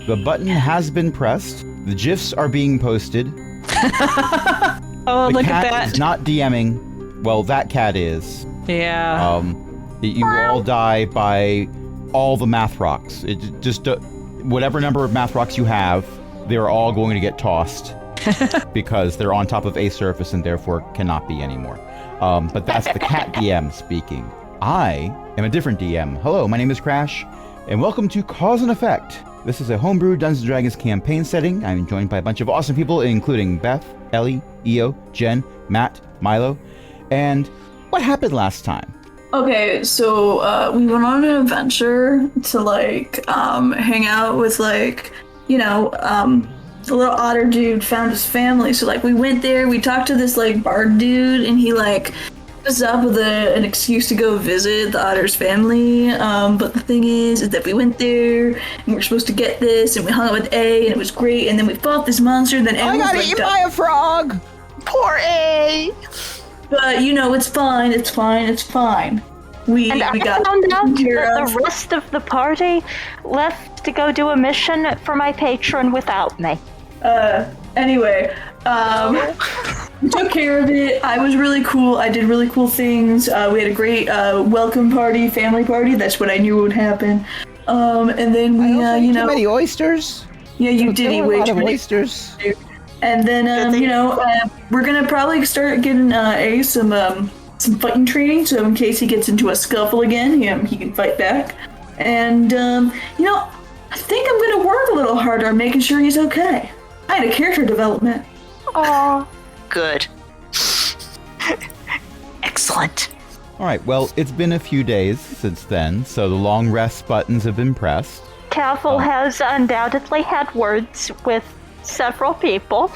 The button has been pressed. The GIFs are being posted. Oh, The look cat at that. is not DMing. Well, that cat is. Yeah. You all die by all the math rocks. It just whatever number of math rocks you have, they're all going to get tossed because they're on top of a surface and therefore cannot be anymore. But that's the cat DM speaking. I am a different DM. Hello, my name is Crash, and welcome to Cause and Effect. This is a homebrew Dungeons & Dragons campaign setting. I'm joined by a bunch of awesome people, including Beth, Ellie, Io, Jen, Matt, Milo, and what happened last time? Okay, so we went on an adventure to hang out with the little otter dude found his family. So we went there, we talked to this bard dude, and he hit us up with an excuse to go visit the otter's family. But the thing is that we went there and we're supposed to get this, and we hung out with A, and it was great. And then we fought this monster. And then I got eaten by a frog. Poor A. But it's fine. It's fine. It's fine. We I got found out taken care that of. the rest of the party left to go do a mission for my patron without me. Anyway, we took care of it. I was really cool. I did really cool things. We had a great welcome party, family party. That's what I knew would happen. And then we, too many oysters. Yeah, you did eat way a lot too of many oysters. And then, we're gonna probably start getting A some fighting training, so in case he gets into a scuffle again, he can fight back. And I think I'm gonna work a little harder on making sure he's okay. I had a character development. Oh, good. Excellent. All right, well, it's been a few days since then, so the long rest buttons have been pressed. Cavill has undoubtedly had words with several people.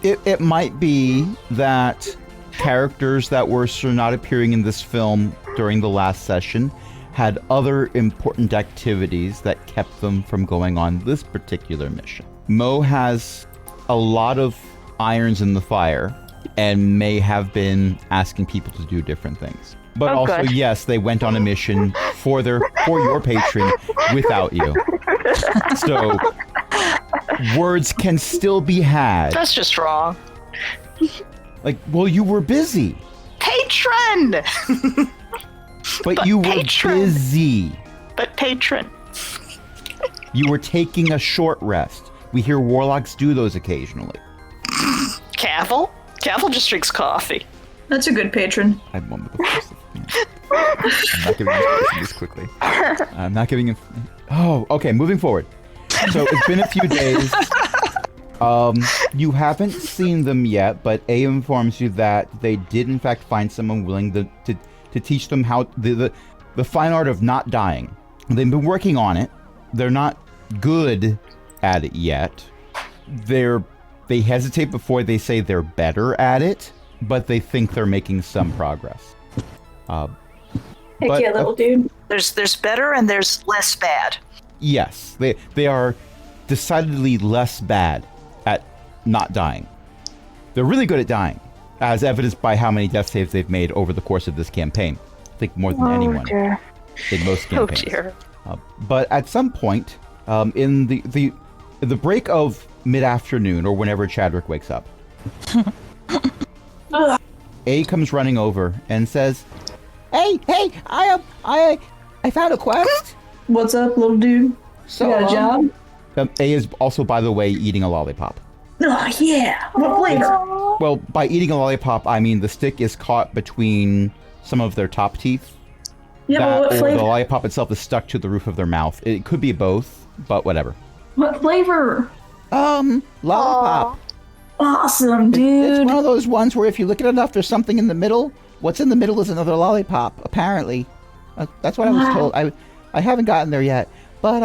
It might be that characters that were not appearing in this film during the last session had other important activities that kept them from going on this particular mission. Mo has a lot of irons in the fire and may have been asking people to do different things. But also, good. yes, they went on a mission for your patron without you. So words can still be had. That's just wrong. Well, you were busy. Patron! But you were patron. busy. But patron. You were taking a short rest. We hear warlocks do those occasionally. Cavill? Cavill just drinks coffee. That's a good patron. I'm one with the first. I'm not giving information this quickly. I'm not giving Oh, okay, moving forward. So it's been a few days. You haven't seen them yet, but A informs you that they did in fact find someone willing to teach them how the fine art of not dying. They've been working on it. They're not good at it yet. They hesitate before they say they're better at it, but they think they're making some progress. Heck yeah, little dude. There's better and there's less bad. Yes, they are decidedly less bad at not dying. They're really good at dying, as evidenced by how many death saves they've made over the course of this campaign. I think more than anyone Dear. in most campaigns. Oh dear. But at some point, in the break of mid-afternoon or whenever Chadwick wakes up, A comes running over and says, "Hey, I found a quest." What's up, little dude? So, You got a job? A is also, by the way, eating a lollipop. Oh, yeah. What flavor? Well, by eating a lollipop, I mean the stick is caught between some of their top teeth. Yeah, but what or the flavor? lollipop itself is stuck to the roof of their mouth. It could be both, but whatever. What flavor? Lollipop. Awesome, It's dude. one of those ones where if you look at it enough, there's something in the middle. What's in the middle is another lollipop, apparently. That's what I was told. I haven't gotten there yet. But,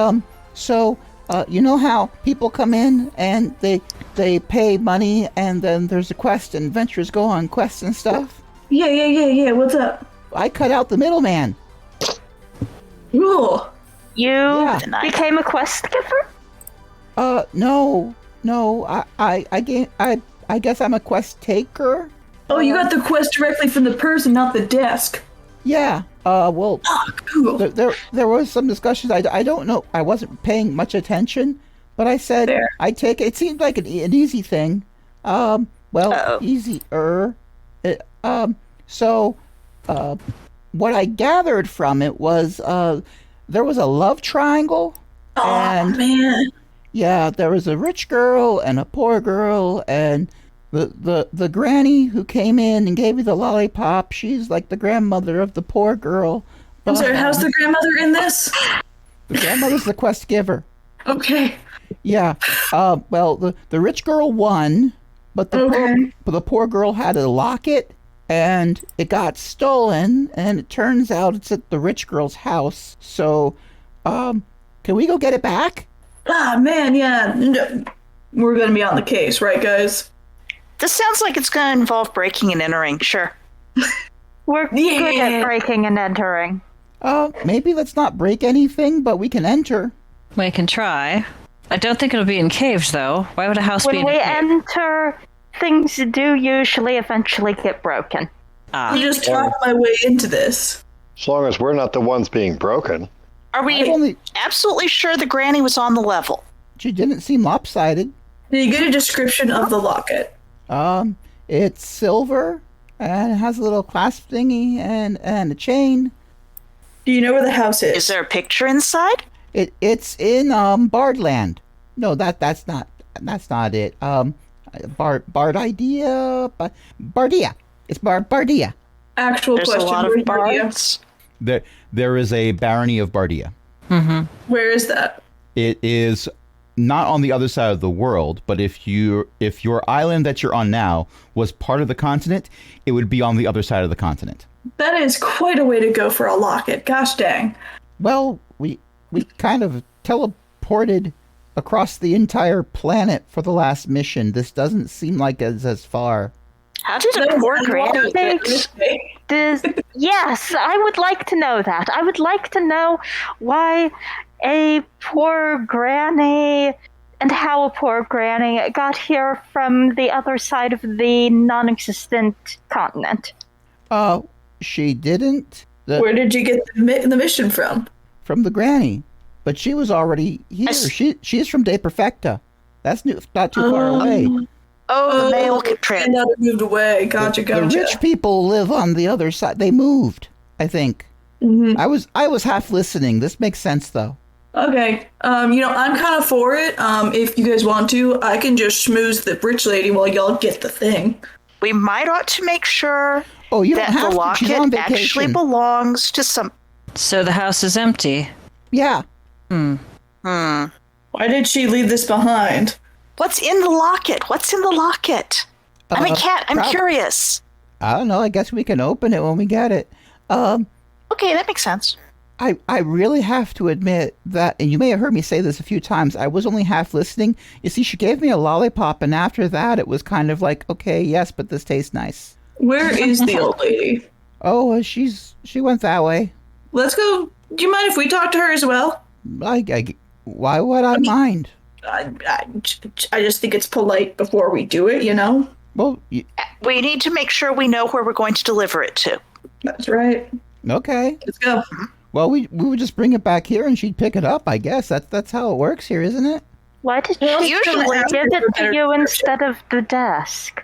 you know how people come in and they pay money and then there's a quest and adventurers go on quests and stuff? Yeah. What's up? I cut out the middleman. Cool. You became a quest giver? No. I guess I'm a quest taker. Oh, you got the quest directly from the person, not the desk. Yeah, Well, Google. there was some discussions. I don't know. I wasn't paying much attention, but I said Fair. I take it. It seemed like an easy thing. Well, Uh-oh. easier. So, what I gathered from it was there was a love triangle, Oh and man. yeah, there was a rich girl and a poor girl, and the granny who came in and gave me the lollipop, she's like the grandmother of the poor girl. I'm sorry. But, How's the grandmother in this? the grandmother's the quest giver. Okay. Yeah. Well, the rich girl won, but Okay. the poor girl had a locket, and it got stolen, and it turns out it's at the rich girl's house. So, can we go get it back? Ah man, yeah. No. We're gonna be on the case, right, guys? This sounds like it's going to involve breaking and entering. Sure. We're good Yeah. at breaking and entering. Maybe let's not break anything, but we can enter. We can try. I don't think it'll be in caves, though. Why would a house be When in we a cave? enter, things do usually eventually get broken. I just talked my way into this. As long as we're not the ones being broken. Are we I've only, absolutely sure the granny was on the level? she didn't seem lopsided. Did you get a description of the locket? It's silver, and it has a little clasp thingy and a chain. Do you know where the house is? Is there a picture inside? It's in Bardland. No, that's not it. Bard idea, but Bardia. It's Bardia. Actual There's question. a lot Where's of Bardia? bards. There is a barony of Bardia. Where is that? It is not on the other side of the world, but if your island that you're on now was part of the continent, it would be on the other side of the continent. That is quite a way to go for a locket. Gosh dang. Well, we kind of teleported across the entire planet for the last mission. This doesn't seem like it's as far. How did a poor granny get... Yes, I would like to know that. I would like to know why a poor granny and how a poor granny got here from the other side of the non-existent continent. She didn't. Where did you get the mission from? From the granny, but she was already here. She's from De Perfecta. That's not too far away. Oh, the mail trip. And that moved away. Gotcha. The rich people live on the other side. They moved, I think. Mm-hmm. I was half listening. This makes sense though. Okay. I'm kind of for it. If you guys want to, I can just schmooze the rich lady while y'all get the thing. We might ought to make sure Oh, you don't that have the to. She's on locket actually vacation. belongs to some... So the house is empty. Yeah. Why did she leave this behind? What's in the locket? What's in the locket? I'm a cat. I'm prob- curious. I don't know. I guess we can open it when we get it. Okay, that makes sense. I really have to admit that, and you may have heard me say this a few times, I was only half listening. You see, she gave me a lollipop, and after that, it was kind of like, okay, yes, but this tastes nice. Where is the old lady? Oh, she went that way. Let's go. Do you mind if we talk to her as well? Why would I mind? I just think it's polite before we do it, you know? Well, We need to make sure we know where we're going to deliver it to. That's right. okay. Let's go. Well, we would just bring it back here, and she'd pick it up. I guess that's how it works here, isn't it? Why did she Usually- give it to you instead of the desk?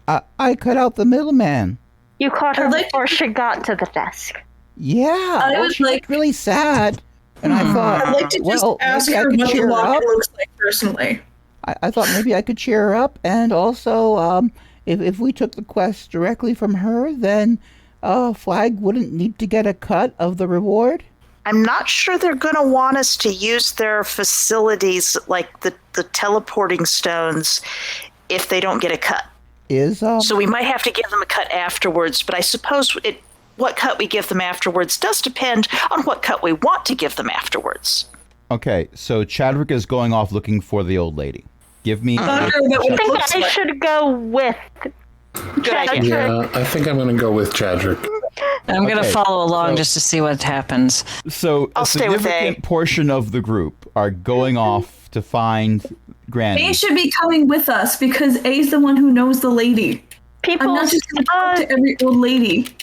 I cut out the middleman. You caught her I'd like to- before she got to the desk. Yeah, I well, was she like- looked really sad, and I thought, I'd like to just well, ask maybe I her could what the cheer her locker up. looks like personally. I thought maybe I could cheer her up, and also, if we took the quest directly from her, then Flag wouldn't need to get a cut of the reward. I'm not sure they're going to want us to use their facilities like the teleporting stones if they don't get a cut. So we might have to give them a cut afterwards, but I suppose what cut we give them afterwards does depend on what cut we want to give them afterwards. Okay, so Chadwick is going off looking for the old lady. Give me. Not sure what I it think looks I like. should go with Good idea. Yeah, I think I'm going to go with Chadrick. I'm going to Okay, follow along so- just to see what happens. So I'll a stay with significant A. portion of the group are going off to find Granny. A should be coming with us because A's the one who knows the lady. people. I'm not just going to talk to every old lady.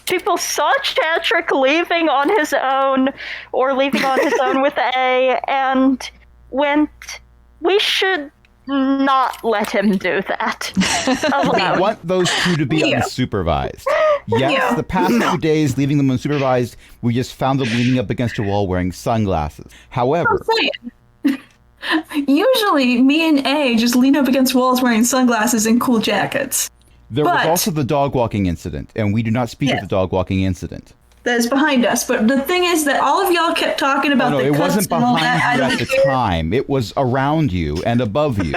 people saw Chadrick leaving on his own with A and went, we should not let him do that. We want those two to be unsupervised. Yes, the past few days, leaving them unsupervised, we just found them leaning up against a wall wearing sunglasses. However, usually me and A just lean up against walls wearing sunglasses and cool jackets. There was also the dog walking incident, and we do not speak of the dog walking incident. That is behind us, but the thing is that all of y'all kept talking about the cuts. No, it wasn't behind you at the time. It was around you and above you.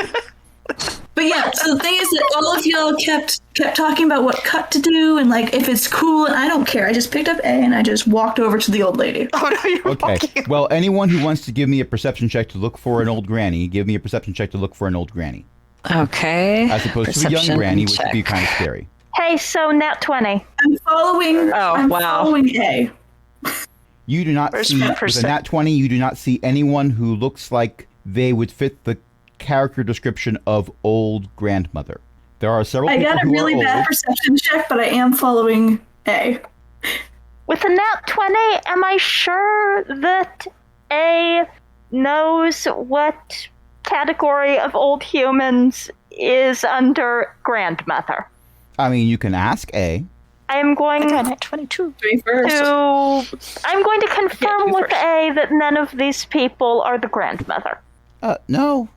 But yeah, so the thing is that all of y'all kept talking about what cut to do and like if it's cool, and I don't care. I just picked up A and I just walked over to the old lady. Oh no, you're okay. Well, anyone who wants to give me a perception check to look for an old granny, give me a perception check to look for an old granny. Okay. As opposed to a young granny, which would be kind of scary. Hey, so nat 20. I'm following A. You do not see, with a nat 20, you do not see anyone who looks like they would fit the character description of old grandmother. There are several people who are old. I got a really bad perception check, but I am following A. With a nat 20, am I sure that A knows what category of old humans is under grandmother? I mean, you can ask A. I am going I got 22. I'm going to confirm with A that none of these people are the grandmother. No.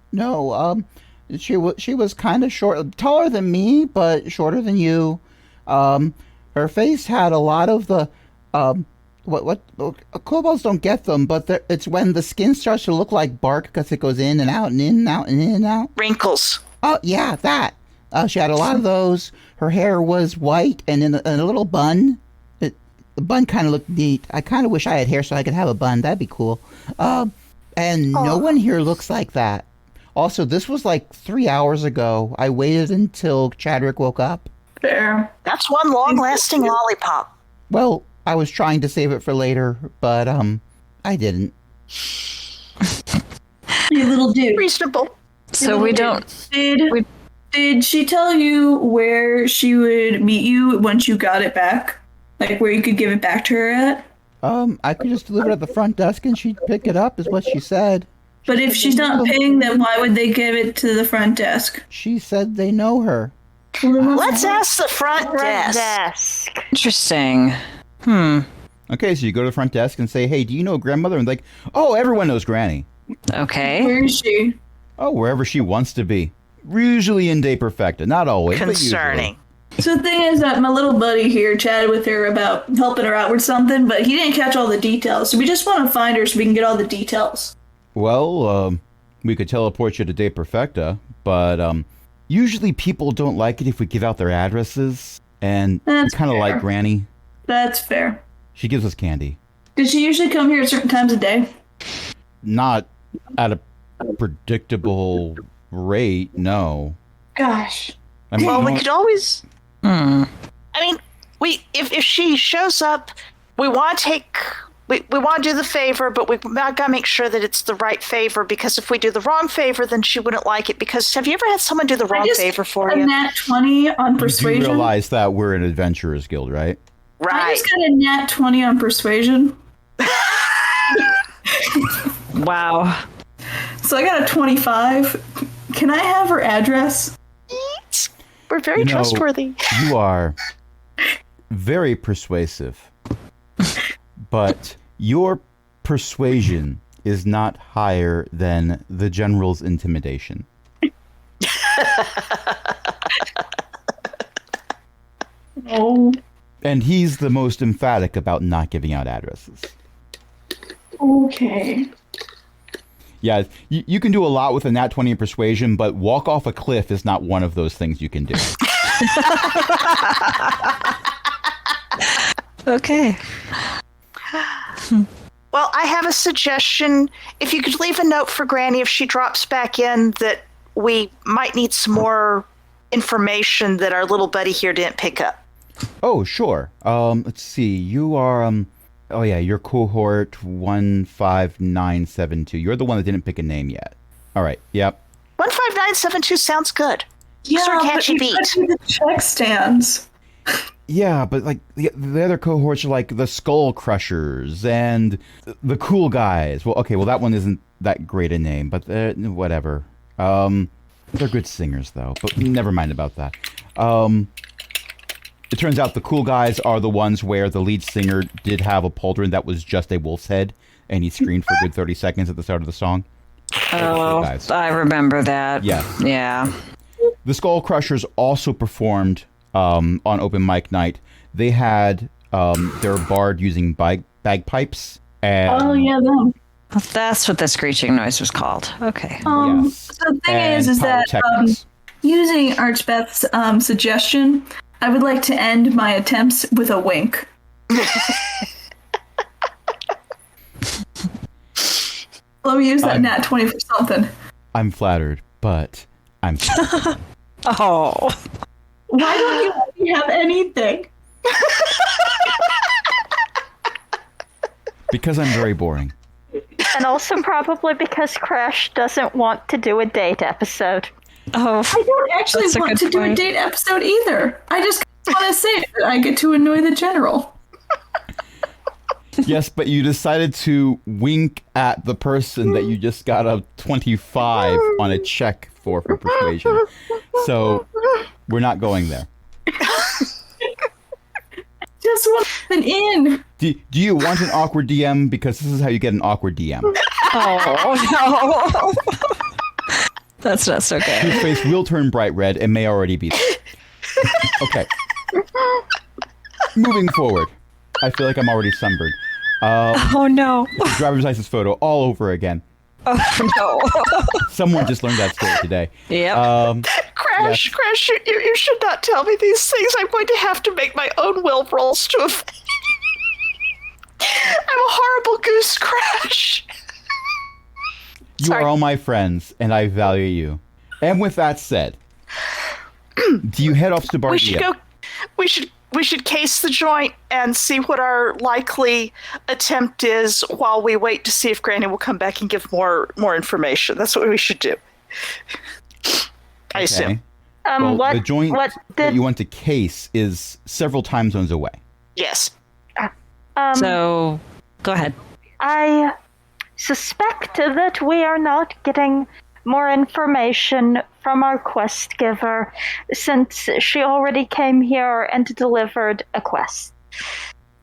She was kind of short, taller than me, but shorter than you. Her face had a lot of the kobolds don't get them, but it's when the skin starts to look like bark because it goes in and out and in and out and in and out. Wrinkles. Oh yeah, that. She had a lot of those. Her hair was white and in a little bun. The bun kind of looked neat. I kind of wish I had hair so I could have a bun. That'd be cool. And no one here looks like that. Also, this was like 3 hours ago. I waited until Chadrick woke up. Fair. That's one long-lasting lollipop. Well, I was trying to save it for later, but I didn't. You little dude. Reasonable. So we don't... Did she tell you where she would meet you once you got it back? Like where you could give it back to her at? I could just deliver it at the front desk and she'd pick it up, is what she said. But if she's not paying, then why would they give it to the front desk? She said they know her. Let's ask the front desk. Interesting. Okay, so you go to the front desk and say, hey, do you know grandmother? And like, oh, everyone knows Granny. Okay. Where is she? Oh, wherever she wants to be. Usually in Day Perfecta. Not always, Concerning. but usually. So the thing is that my little buddy here chatted with her about helping her out with something, but he didn't catch all the details. So we just want to find her so we can get all the details. Well, we could teleport you to Day Perfecta, but usually people don't like it if we give out their addresses, and we kind of like Granny. That's fair. She gives us candy. Does she usually come here at certain times of day? Not at a predictable rate, no. Gosh. I mean, Well, we could always... I mean, if she shows up, we want to take... We want to do the favor, but we've got to make sure that it's the right favor, because if we do the wrong favor, then she wouldn't like it. Because have you ever had someone do the wrong favor for you? A nat 20 on persuasion. You realize that we're an adventurers guild, right? Right. I just got a nat 20 on persuasion. Wow. So I got a 25. Can I have her address? We're very trustworthy. You are very persuasive. But your persuasion is not higher than the general's intimidation. Oh. And he's the most emphatic about not giving out addresses. Okay. Yeah, you can do a lot with a nat 20 in persuasion, but walk off a cliff is not one of those things you can do. Okay. Well, I have a suggestion. If you could leave a note for Granny if she drops back in, that we might need some more information that our little buddy here didn't pick up. Oh, sure. Let's see. You are, oh yeah, you're cohort 15972. You're the one that didn't pick a name yet. All right, yep. 15972 sounds good. Yeah, Sort of catchy but beat. the check stands. Yeah, but like the other cohorts are like the Skull Crushers and the Cool Guys. Well, okay, well that one isn't that great a name, but whatever. They're good singers though, but never mind about that. It turns out the Cool Guys are the ones where the lead singer did have a pauldron that was just a wolf's head, and he screamed for a good 30 seconds at the start of the song. Oh, I remember that. Yeah. Yeah. The Skull Crushers also performed on open mic night. They had their bard using bagpipes. And, Oh yeah, them. That's what the screeching noise was called. Okay. Yes. So the thing And is that pyrotechnics. using Archbeth's suggestion, I would like to end my attempts with a wink. Let me use that nat 20 for something. I'm flattered, but I'm Oh. Why don't you let me have anything? because I'm very boring. And also probably because Crash doesn't want to do a date episode. Oh. I don't actually That's a want good to do a point. date episode either. I just want to say that I get to annoy the general. Yes, but you decided to wink at the person that you just got a 25 on a check for persuasion. So we're not going there. Just want an in. Do you want an awkward DM? Because this is how you get an awkward DM. Oh, no. That's not so good. Your face will turn bright red and may already be there. Okay. Moving forward. I feel like I'm already sunburned. Oh, no. Driver's license photo all over again. Oh, no. Someone just learned that story today. Yep. Crash, Yes. Crash, you should not tell me these things. I'm going to have to make my own will rolls to have... I'm a horrible goose, Crash. You Sorry. are all my friends, and I value you. And with that said, do you head off to Bardia? We should go... We should case the joint and see what our likely attempt is while we wait to see if Granny will come back and give more information. That's what we should do. I assume. Well, What the joint what that did you want to case is several time zones away. Yes. So, go ahead. I suspect that we are not getting more information from our quest giver since she already came here and delivered a quest.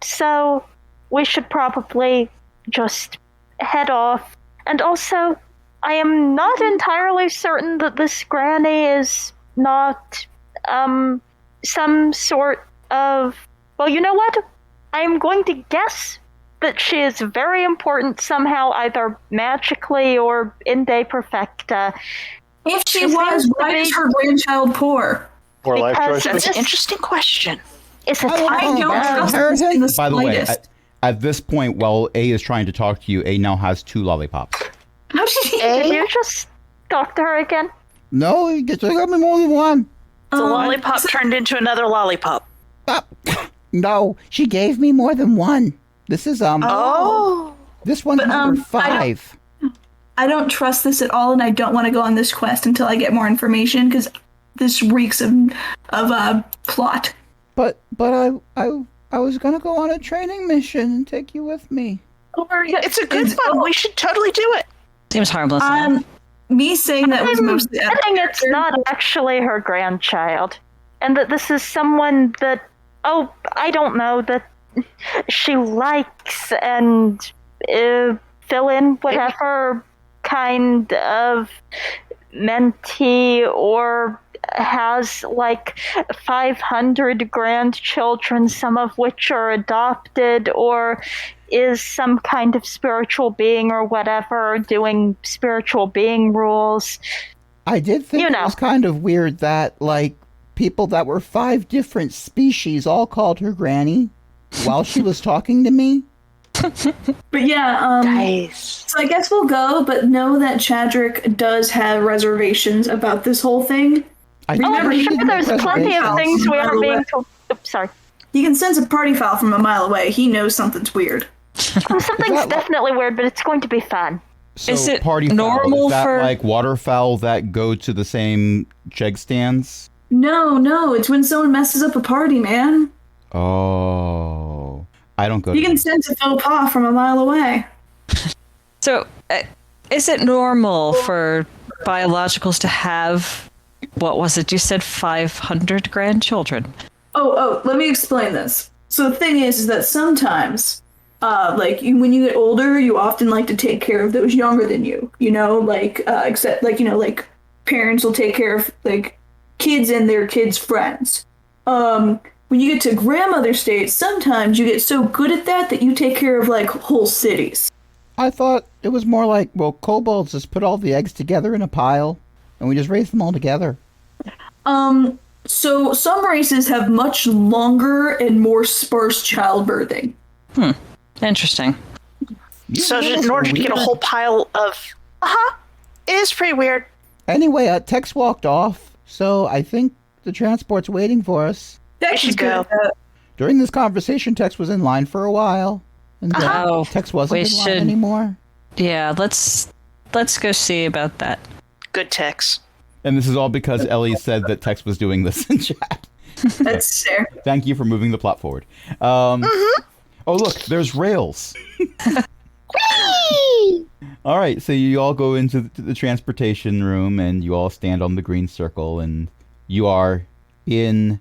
So we should probably just head off. And also, I am not entirely certain that this granny is not some sort of... Well, you know what? I am going to guess that she is very important somehow, either magically or in De Perfecta. If she She was, seems to why be- is her grandchild poor? More life Because choices. That's an interesting question. It's a I tiny don't girl. trust this in the By the way, slightest. at this point, while A is trying to talk to you, A now has 2 lollipops. How did he? Did you just talk to her again? No, you get to got me more than one. The lollipop turned into another lollipop. No, she gave me more than one. This is Oh. this one's But, number I don't- 5. I don't trust this at all, and I don't want to go on this quest until I get more information because this reeks of plot. But I was gonna go on a training mission and take you with me. It's a good one. We should totally do it. Seems harmless enough. Me saying that was mostly. I think it's not actually her grandchild. And that this is someone that, I don't know, that she likes and fill in whatever kind of mentee or has like 500 grandchildren, some of which are adopted, or is some kind of spiritual being or whatever, doing spiritual being rules. I did think You it know. was kind of weird that like people that were 5 different species all called her granny while she was talking to me. But yeah, Nice. so I guess we'll go, but know that Chadrick does have reservations about this whole thing. I Oh, I'm he sure didn't there's have plenty of reservations. things we By aren't the being way. told. Oops, sorry. You can sense a party foul from a mile away. He knows something's weird. Something's that- definitely weird, but it's going to be fun. So Is it party fowl, normal is that for- like waterfowl that go to the same chegg stands? No, it's when someone messes up a party, man. Oh, I don't go. You to can sense a faux pas from a mile away. So, is it normal for biologicals to have, what was it? You said 500 grandchildren. Oh, let me explain this. So the thing is that sometimes, when you get older, you often like to take care of those younger than you. You know, like parents will take care of like kids and their kids' friends. When you get to grandmother state, sometimes you get so good at that you take care of like whole cities. I thought it was more like, well, kobolds just put all the eggs together in a pile, and we just raise them all together. So some races have much longer and more sparse childbirthing. Interesting. So in order to get a whole pile of... It is pretty weird. Anyway, Tex walked off, so I think the transport's waiting for us. Tex should is good go. at that. During this conversation, Tex was in line for a while, and Oh, Tex wasn't we in line should- anymore. Yeah, let's go see about that. Good Tex. And this is all because Ellie said that Tex was doing this in chat. That's fair. Thank you for moving the plot forward. Oh, look, there's rails. All right, so you all go into the transportation room, and you all stand on the green circle, and you are in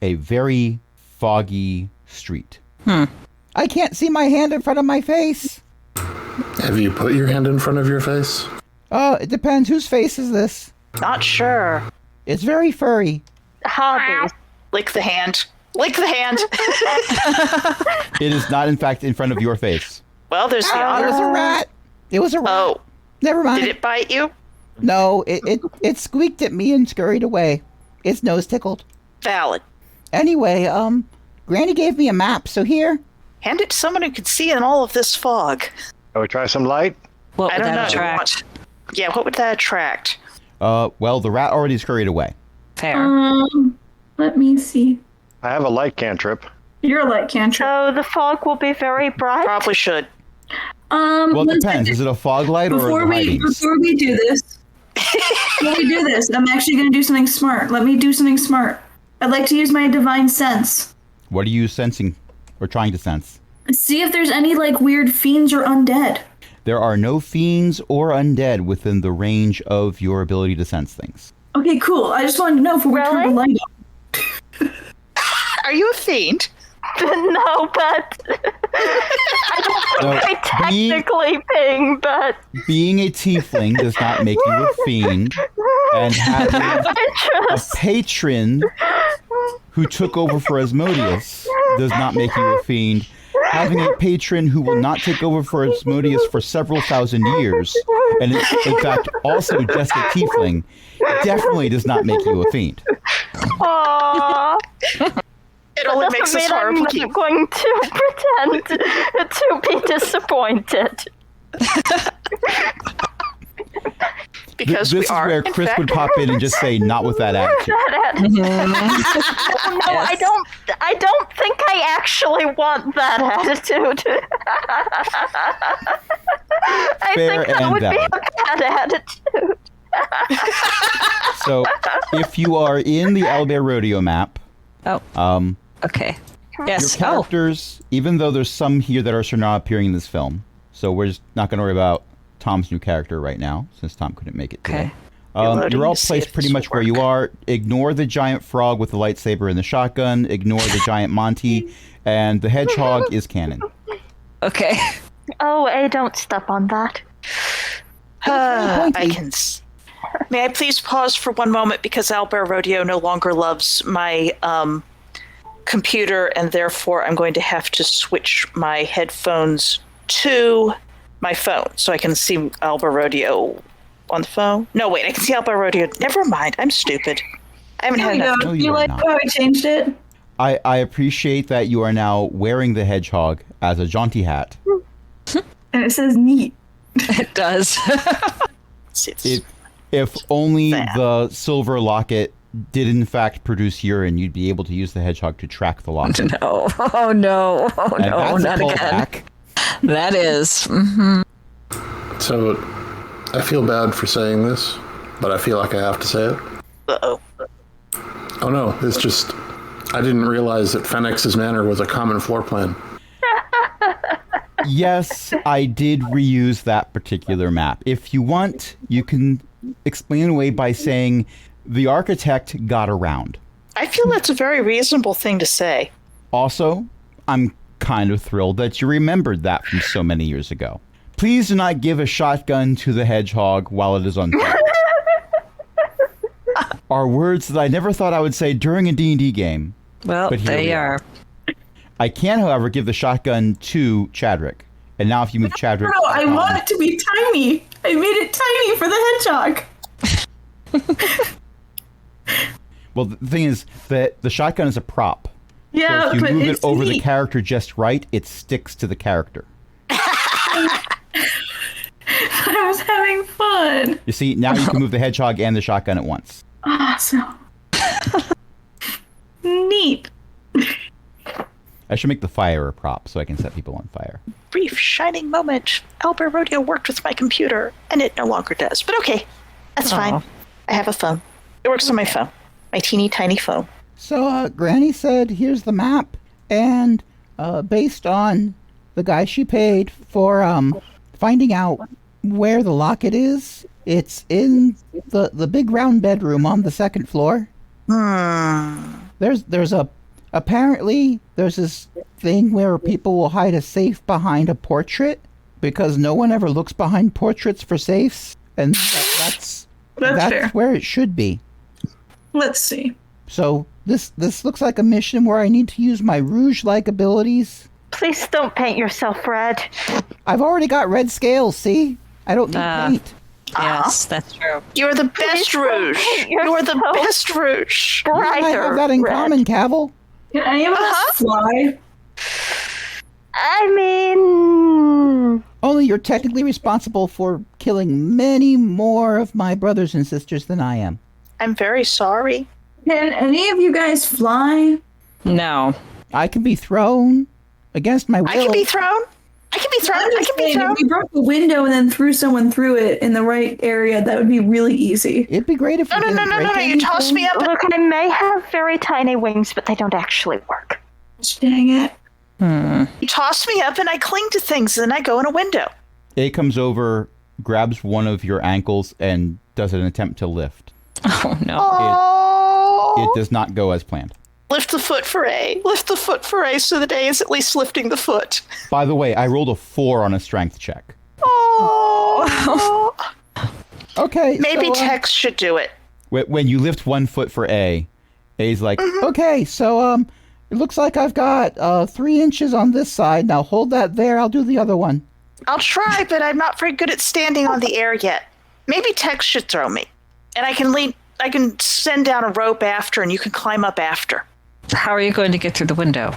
a very foggy street. I can't see my hand in front of my face. Have you put your hand in front of your face? It depends. Whose face is this? Not sure. It's very furry. Hobbies. Lick the hand. Lick the hand. It is not, in fact, in front of your face. Well, there's the It honor. was a rat. It was a rat. Oh, Never mind. did it bite you? No, it squeaked at me and scurried away. Its nose tickled. Valid. Anyway, Granny gave me a map, so here. Hand it to someone who can see in all of this fog. Shall we try some light? What I would don't that know. attract? Yeah, what would that attract? Well, the rat already scurried away. Fair. Let me see. I have a light cantrip. You're a light cantrip. So the fog will be very bright. Probably should. Well, it one depends. second. Is it a fog light or Before the we lightings? do this, I'm actually going to do something smart. Let me do something smart. I'd like to use my divine sense. What are you sensing or trying to sense? See if there's any like weird fiends or undead. There are no fiends or undead within the range of your ability to sense things. Okay, cool. I just wanted to know if we turn the light on. Are you a fiend? No, but I don't No, think I technically ping, but being a tiefling does not make you a fiend, and having a patron who took over for Asmodeus does not make you a fiend. Having a patron who will not take over for Asmodeus for several thousand years, and is in fact also just a tiefling, definitely does not make you a fiend. aww. It only makes us horrible I'm going to pretend to be disappointed. because This we is are. where in Chris fact, would pop in and just say, "Not with that attitude." Oh, no, I don't think I actually want that attitude. I Fair think that and would be valid. a bad attitude. So, if you are in the Owlbear Rodeo map, Oh, okay. your Yes. Oh, characters, even though there's some here that are not appearing in this film, so we're just not going to worry about Tom's new character right now, since Tom couldn't make it today. okay. Loading You're all to see placed if pretty this much will where you work. are. Ignore the giant frog with the lightsaber and the shotgun. Ignore the giant Monty, and the hedgehog is canon. Okay. Oh, don't step on that. I can. May I please pause for one moment because Owlbear Rodeo no longer loves my computer, and therefore I'm going to have to switch my headphones to my phone so I can see Owlbear Rodeo on the phone. No, wait, I can see Owlbear Rodeo. Never mind, I'm stupid. I haven't Here had we go. enough. No, Do you you are like not. how I changed it? I appreciate that you are now wearing the hedgehog as a jaunty hat. And it says neat. It does. If only Sad. the silver locket did in fact produce urine, you'd be able to use the hedgehog to track the locket. No. Oh no. Oh And no. that's Not a again. callback. That is. So, I feel bad for saying this, but I feel like I have to say it. Uh-oh. Oh no, it's just I didn't realize that Fenix's Manor was a common floor plan. Yes, I did reuse that particular map. If you want, you can explain away by saying the architect got around. I feel that's a very reasonable thing to say. Also, I'm kind of thrilled that you remembered that from so many years ago. Please do not give a shotgun to the hedgehog while it is on fire. Are words that I never thought I would say during a D&D game. Well, But here they we are. I can, however, give the shotgun to Chadrick. And now if you move Chadrick... No, I want it to be tiny. I made it tiny for the hedgehog. Well, the thing is that the shotgun is a prop. Yeah, So if you but move it's it over the neat. character just right, it sticks to the character. I was having fun. You see, now you can move the hedgehog and the shotgun at once. Awesome. Neat. I should make the fire a prop so I can set people on fire. Brief shining moment. Albert Rodeo worked with my computer, and it no longer does. But okay, that's fine. I have a phone. It works on my phone. My teeny tiny phone. So, Granny said, here's the map, and based on the guy she paid for finding out where the locket is, it's in the big round bedroom on the second floor. Apparently there's this thing where people will hide a safe behind a portrait because no one ever looks behind portraits for safes, and that's fair. where it should be. Let's see. So this looks like a mission where I need to use my rouge-like abilities. Please don't paint yourself red. I've already got red scales, see? I don't need paint. Yes, that's true. You're the best Rouge. You're the best Rouge. You and I have that in common, Cavill. Can any of us fly? I mean, Only you're technically responsible for killing many more of my brothers and sisters than I am. I'm very sorry. Can any of you guys fly? No. I can be thrown against my will. I can be thrown. I can be thrown. I can be thrown. If we broke the window and then threw someone through it in the right area, that would be really easy. It'd be great if No, we didn't break You toss me up. look, I may have very tiny wings, but they don't actually work. Dang it. You toss me up and I cling to things and then I go in a window. A comes over, grabs one of your ankles, and does an attempt to lift. Oh, no. Oh. It does not go as planned. Lift the foot for A. Lift the foot for A so that A is at least lifting the foot. By the way, I rolled a 4 on a strength check. Oh. Okay. Maybe so, Tex should do it. When you lift 1 foot for A's like, Okay, so it looks like I've got 3 inches on this side. Now hold that there. I'll do the other one. I'll try, but I'm not very good at standing on the air yet. Maybe Tex should throw me. And I can send down a rope after and you can climb up after. How are you going to get through the window?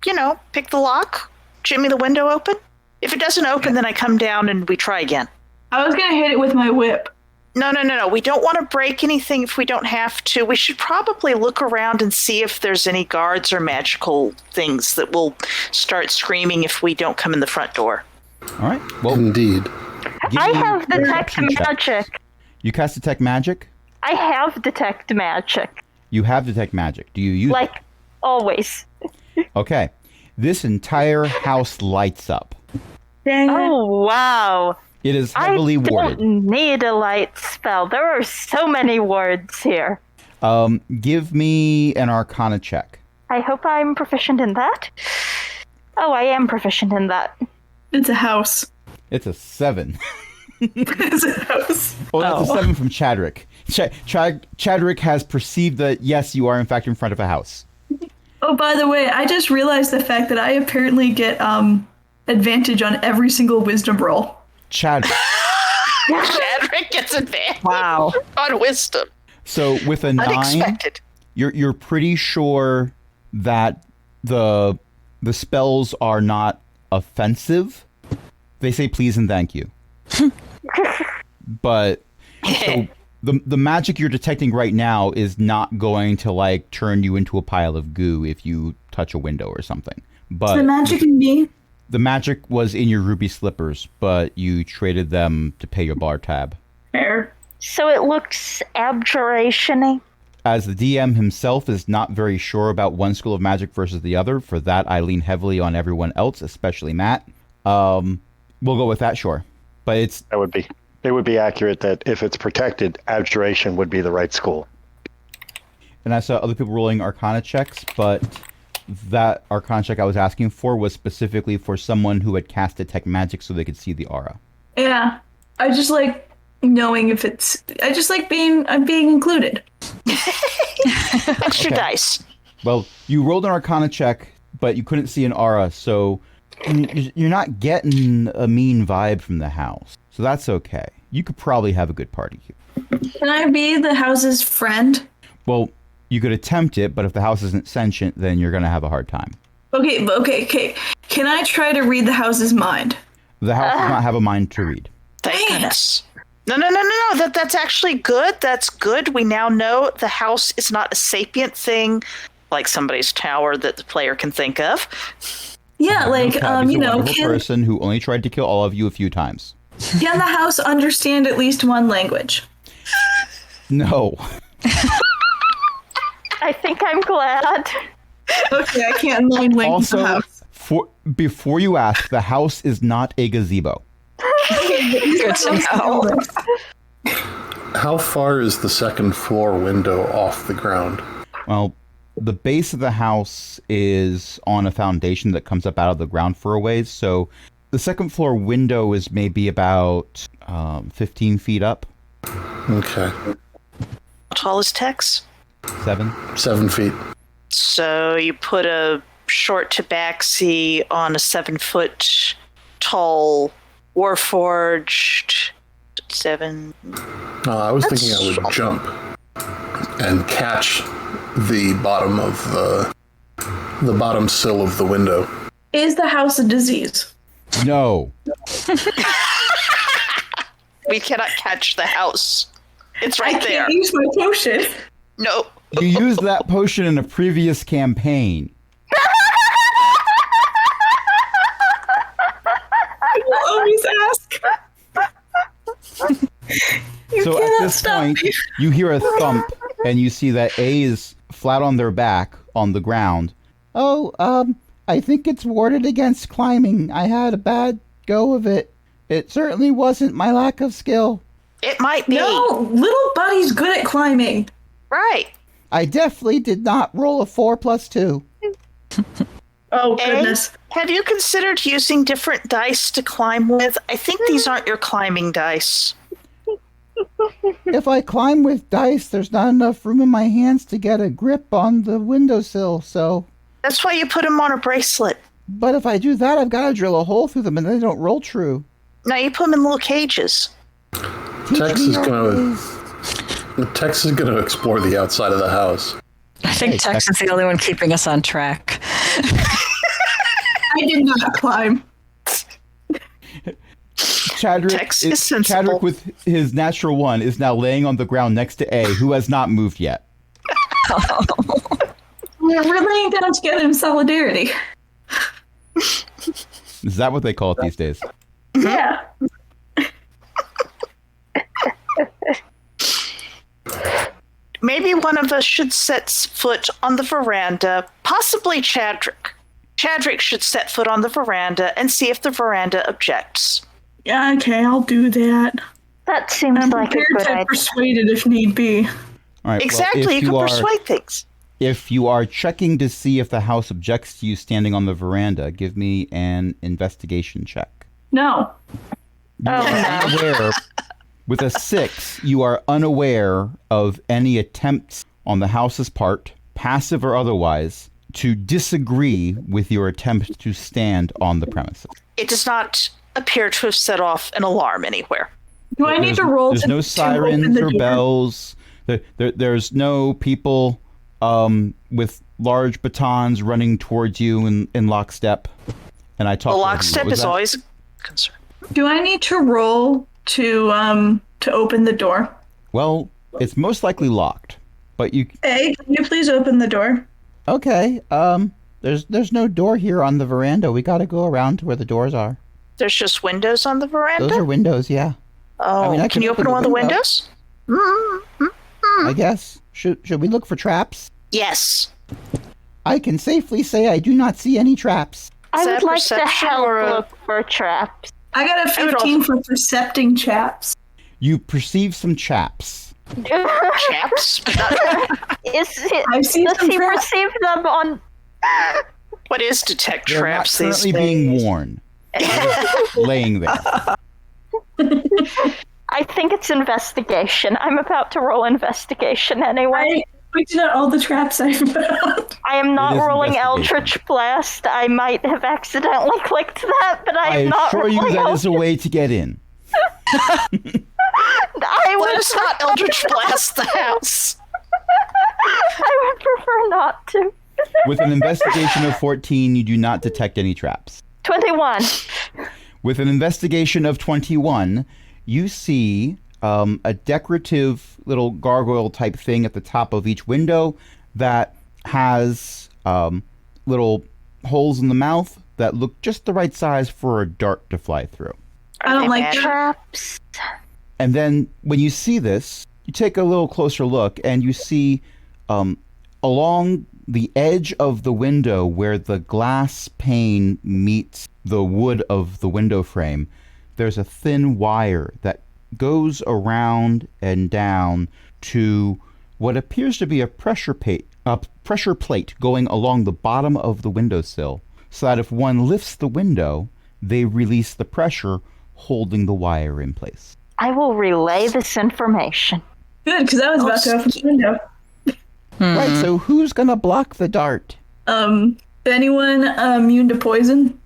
You know, pick the lock, jimmy the window open. If it doesn't open, then I come down and we try again. I was gonna hit it with my whip. No. We don't want to break anything if we don't have to. We should probably look around and see if there's any guards or magical things that will start screaming if we don't come in the front door. all right, well, Indeed. give I me have a detect perception check. magic. You cast detect magic? I have detect magic. You have detect magic. Do you use Like, always. it? Okay. This entire house lights up. Dang it. Oh, wow. It is heavily I warded. don't need a light spell. There are so many wards here. Give me an Arcana check. I hope I'm proficient in that. Oh, I am proficient in that. It's a house. It's a 7. It's a house. Oh, that's a 7 from Chadrick. Chadrick has perceived that, yes, you are in fact in front of a house. Oh, by the way, I just realized the fact that I apparently get advantage on every single wisdom roll. Chadrick. Chadrick gets advantage Wow. on wisdom. So with a 9, Unexpected. you're pretty sure that the spells are not offensive. They say please and thank you. But so the magic you're detecting right now is not going to like turn you into a pile of goo if you touch a window or something. But The magic in me. the magic was in your ruby slippers, but you traded them to pay your bar tab. Fair. So it looks abjuration-y. as the DM himself is not very sure about one school of magic versus the other, for that I lean heavily on everyone else, especially Matt. We'll go with that, sure. But it would be accurate that if it's protected, abjuration would be the right school. And I saw other people rolling Arcana checks, but that Arcana check I was asking for was specifically for someone who had cast Detect Magic so they could see the aura. Yeah. I just like knowing if it's... I just like being included. Extra dice. Well, you rolled an Arcana check, but you couldn't see an aura, so you're not getting a mean vibe from the house. So that's okay. You could probably have a good party here. Can I be the house's friend? Well, you could attempt it, but if the house isn't sentient, then you're going to have a hard time. Okay. Can I try to read the house's mind? The house does not have a mind to read. Thank goodness. No. That's actually good. That's good. We now know the house is not a sapient thing like somebody's tower that the player can think of. Yeah, like, He's a wonderful person who only tried to kill all of you a few times. Can the house understand at least one language? No. I think I'm glad. Okay, I can't mind language the house. Before you ask, the house is not a gazebo. Good to know. How far is the second floor window off the ground? Well, the base of the house is on a foundation that comes up out of the ground for a ways, so the second floor window is maybe about 15 feet up. Okay. How tall is Tex? 7 feet. So you put a short tabaxi on a 7-foot tall warforged 7. I was thinking I would jump and catch the bottom of the bottom sill of the window. Is the house a disease? No. We cannot catch the house. It's right there. I can't use my potion. No. You used that potion in a previous campaign. I will always ask. So at this point, you hear a thump, and you see that A is flat on their back on the ground. Oh, I think it's warded against climbing. I had a bad go of it. It certainly wasn't my lack of skill. It might be. No, little buddy's good at climbing. Right. I definitely did not roll a 4 + 2. Oh, goodness. Have you considered using different dice to climb with? I think these aren't your climbing dice. If I climb with dice, there's not enough room in my hands to get a grip on the windowsill, so... That's why you put them on a bracelet. But if I do that, I've got to drill a hole through them and they don't roll true. No, you put them in little cages. Tex is going to explore the outside of the house. I think Tex is the only one keeping us on track. I did not climb. Chadrick with his natural 1 is now laying on the ground next to A, who has not moved yet. We're laying down together in solidarity. Is that what they call it these days? Yeah. Maybe one of us should set foot on the veranda, possibly Chadrick. Chadrick should set foot on the veranda and see if the veranda objects. Yeah, okay, I'll do that. That seems I'm like a prepared good to idea. persuade it if need be. All right, Exactly, well, you can persuade things. If you are checking to see if the house objects to you standing on the veranda, give me an investigation check. No. You are unaware, with a 6, you are unaware of any attempts on the house's part, passive or otherwise, to disagree with your attempt to stand on the premises. It does not appear to have set off an alarm anywhere. Do I need to roll There's to no open sirens the or door? bells. There's no people with large batons running towards you in lockstep. And I talk. The lockstep is that? always a concern. Do I need to roll to open the door? Well, it's most likely locked, but you. Hey, can you please open the door? Okay, there's no door here on the veranda. We got to go around to where the doors are. There's just windows on the veranda? Those are windows, yeah. Oh, I mean, I can you can open open one of the the window. windows? I guess. Should we look for traps? Yes. I can safely say I do not see any traps. I Is would that like to perception help or a- look for traps. I got a 15 for percepting chaps. You perceive some chaps. Chaps? I've seen Does some he traps. receive them on? What is detect They're traps not these currently being days? worn. They're just laying there. I think it's investigation. I'm about to roll investigation anyway. I pointed out all the traps I found. I am not It is rolling investigation. Eldritch Blast. I might have accidentally clicked that, but I I am not assure you rolling that is a way to get in. I Let would, us not Eldritch Blast the house. I would prefer not to. With an investigation of 14, you do not detect any traps. 21. With an investigation of 21, you see a decorative little gargoyle type thing at the top of each window that has little holes in the mouth that look just the right size for a dart to fly through. I don't like bad? that. Traps. And then when you see this, you take a little closer look and you see along the edge of the window where the glass pane meets the wood of the window frame, there's a thin wire that goes around and down to what appears to be a pressure plate going along the bottom of the windowsill, so that if one lifts the window, they release the pressure holding the wire in place. I will relay this information. Good, because I was about to open the window. Right, so who's gonna block the dart? Anyone immune to poison?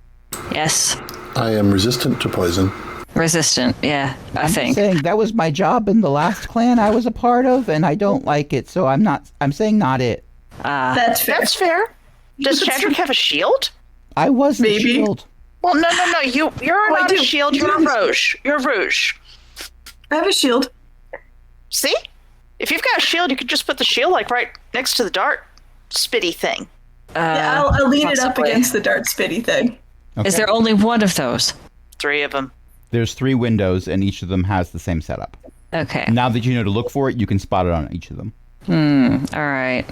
Yes. I am resistant to poison. Resistant, yeah, I think. Saying that was my job in the last clan I was a part of, and I don't like it, so I'm saying not it. That's fair. That's fair. Does Chadrick have a shield? I was the Maybe. shield. Well, no. You're I not a do. shield. You're a Rouge. You're Rouge. I have a shield. See? If you've got a shield, you could just put the shield like right next to the dart spitty thing. Yeah, I'll lean it up possibly. against the dart spitty thing. Is there only one of those? 3 of them. There's 3 windows and each of them has the same setup. Okay. Now that you know to look for it, you can spot it on each of them. All right.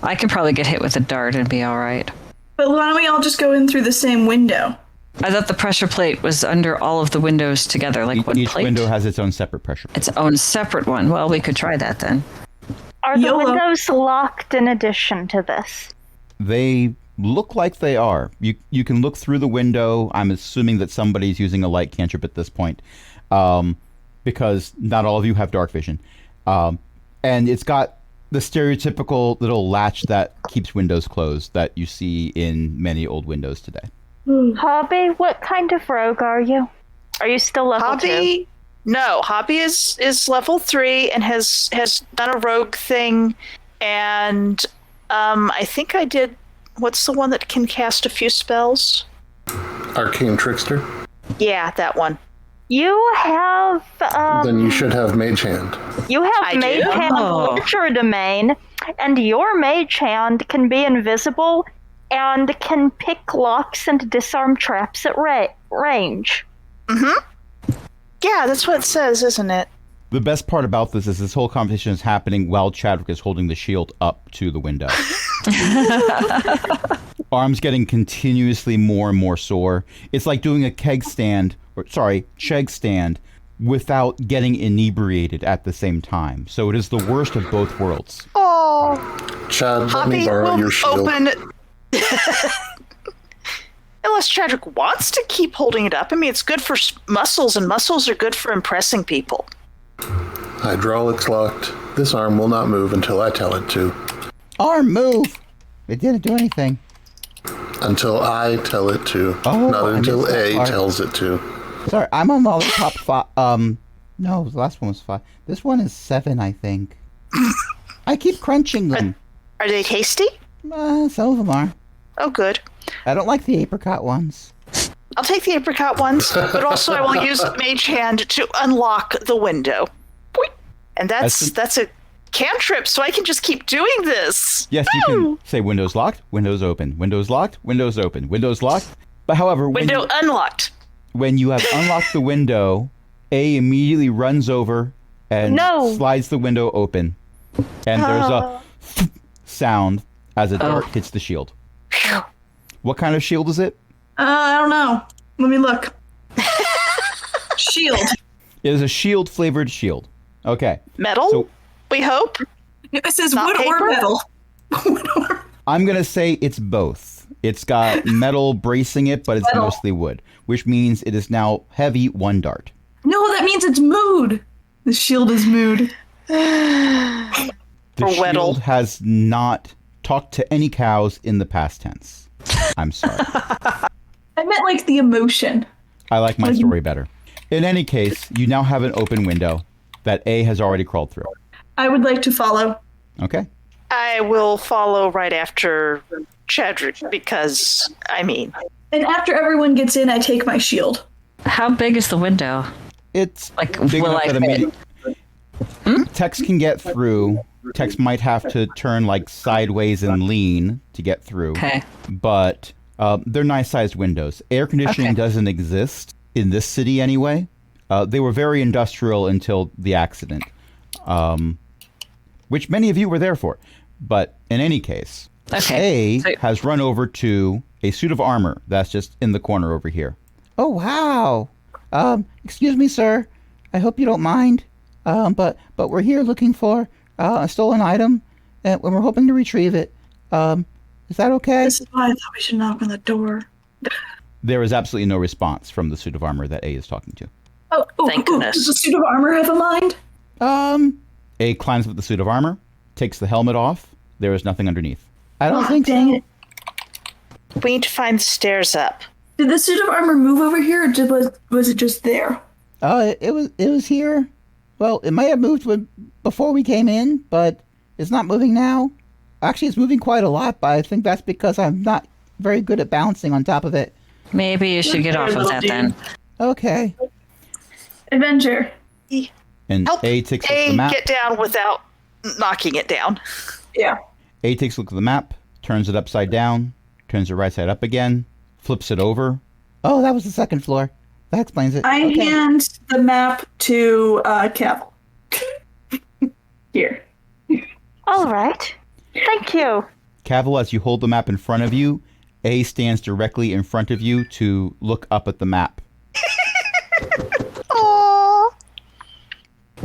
I can probably get hit with a dart and be all right. But why don't we all just go in through the same window? I thought the pressure plate was under all of the windows together, like one Each plate. window has its own separate pressure. Its own separate one. Well, we could try that then. Are the YOLO. windows locked in addition to this? They look like they are. You can look through the window. I'm assuming that somebody's using a light cantrip at this point, because not all of you have dark vision. And it's got the stereotypical little latch that keeps windows closed that you see in many old windows today. Hobby, what kind of rogue are you? Are you still level 2? Hobby? No, Hobby is level 3 and has done a rogue thing, and I think I did. What's the one that can cast a few spells? Arcane Trickster? Yeah, that one. You have Then you should have Mage Hand. I Mage do? Hand Oh. Lurcher Domain, and your Mage Hand can be invisible and can pick locks and disarm traps at range. Yeah, that's what it says, isn't it? The best part about this whole conversation is happening while Chadwick is holding the shield up to the window. Arms getting continuously more and more sore. It's like doing a cheg stand without getting inebriated at the same time. So it is the worst of both worlds. Oh, Chad, let Hobby me borrow will your shield. open. Unless Chadrick wants to keep holding it up. I mean, it's good for muscles, and muscles are good for impressing people. Hydraulics locked. This arm will not move until I tell it to. Arm, move! It didn't do anything. Until I tell it to. Oh, Not I until missed that A part. tells it to. Sorry, I'm on the top 5. No, the last one was 5. This one is 7, I think. I keep crunching them. Are they tasty? Some of them are. Oh, good. I don't like the apricot ones. I'll take the apricot ones, but also I will use Mage Hand to unlock the window. Boing. And that's a cantrip, so I can just keep doing this. Yes, you can say windows locked, windows open, windows locked, windows open, windows locked. But however, Window unlocked. when you have unlocked the window, A immediately runs over and No. slides the window open. And there's a sound as a dart hits the shield. What kind of shield is it? I don't know. Let me look. Shield. It is a shield-flavored shield. Okay. Metal? So We hope. It says Not wood paper? or metal. Wood or- I'm going to say it's both. It's got metal bracing it, but it's Metal. mostly wood, which means it is now heavy 1 dart. No, that means it's mood. The shield is mood. The Or shield Weddle. has not talked to any cows in the past tense. I'm sorry. I meant like the emotion. I like my story better. In any case, you now have an open window that A has already crawled through. I would like to follow. Okay. I will follow right after Chadrick because, And after everyone gets in, I take my shield. How big is the window? It's Like, big will enough I that a fit? medium... Tex can get through. Tex might have to turn like sideways and lean to get through. Okay. But they're nice-sized windows. Air conditioning Okay. doesn't exist in this city anyway. They were very industrial until the accident, which many of you were there for. But in any case, Okay. A has run over to a suit of armor that's just in the corner over here. Oh, wow. Excuse me, sir. I hope you don't mind. But we're here looking for a stolen item, and we're hoping to retrieve it. Is that okay? This is why I thought we should knock on the door. There is absolutely no response from the suit of armor that A is talking to. Thank goodness. Does the suit of armor have a mind? A climbs up the suit of armor, takes the helmet off. There is nothing underneath. I don't Oh, think dang so. it. We need to find the stairs up. Did the suit of armor move over here, or was it just there? It was here. Well, it might have moved before we came in, but it's not moving now. Actually, it's moving quite a lot, but I think that's because I'm not very good at balancing on top of it. Maybe you should get off of that then. Okay. Adventure. And Help A takes a look at the map. get down without knocking it down. Yeah. A takes a look at the map, turns it upside down, turns it right side up again, flips it over. Oh, that was the second floor. That explains it. I Okay. hand the map to Cavill. Here. All right. Thank you. Cavill, as you hold the map in front of you, A stands directly in front of you to look up at the map. Aww.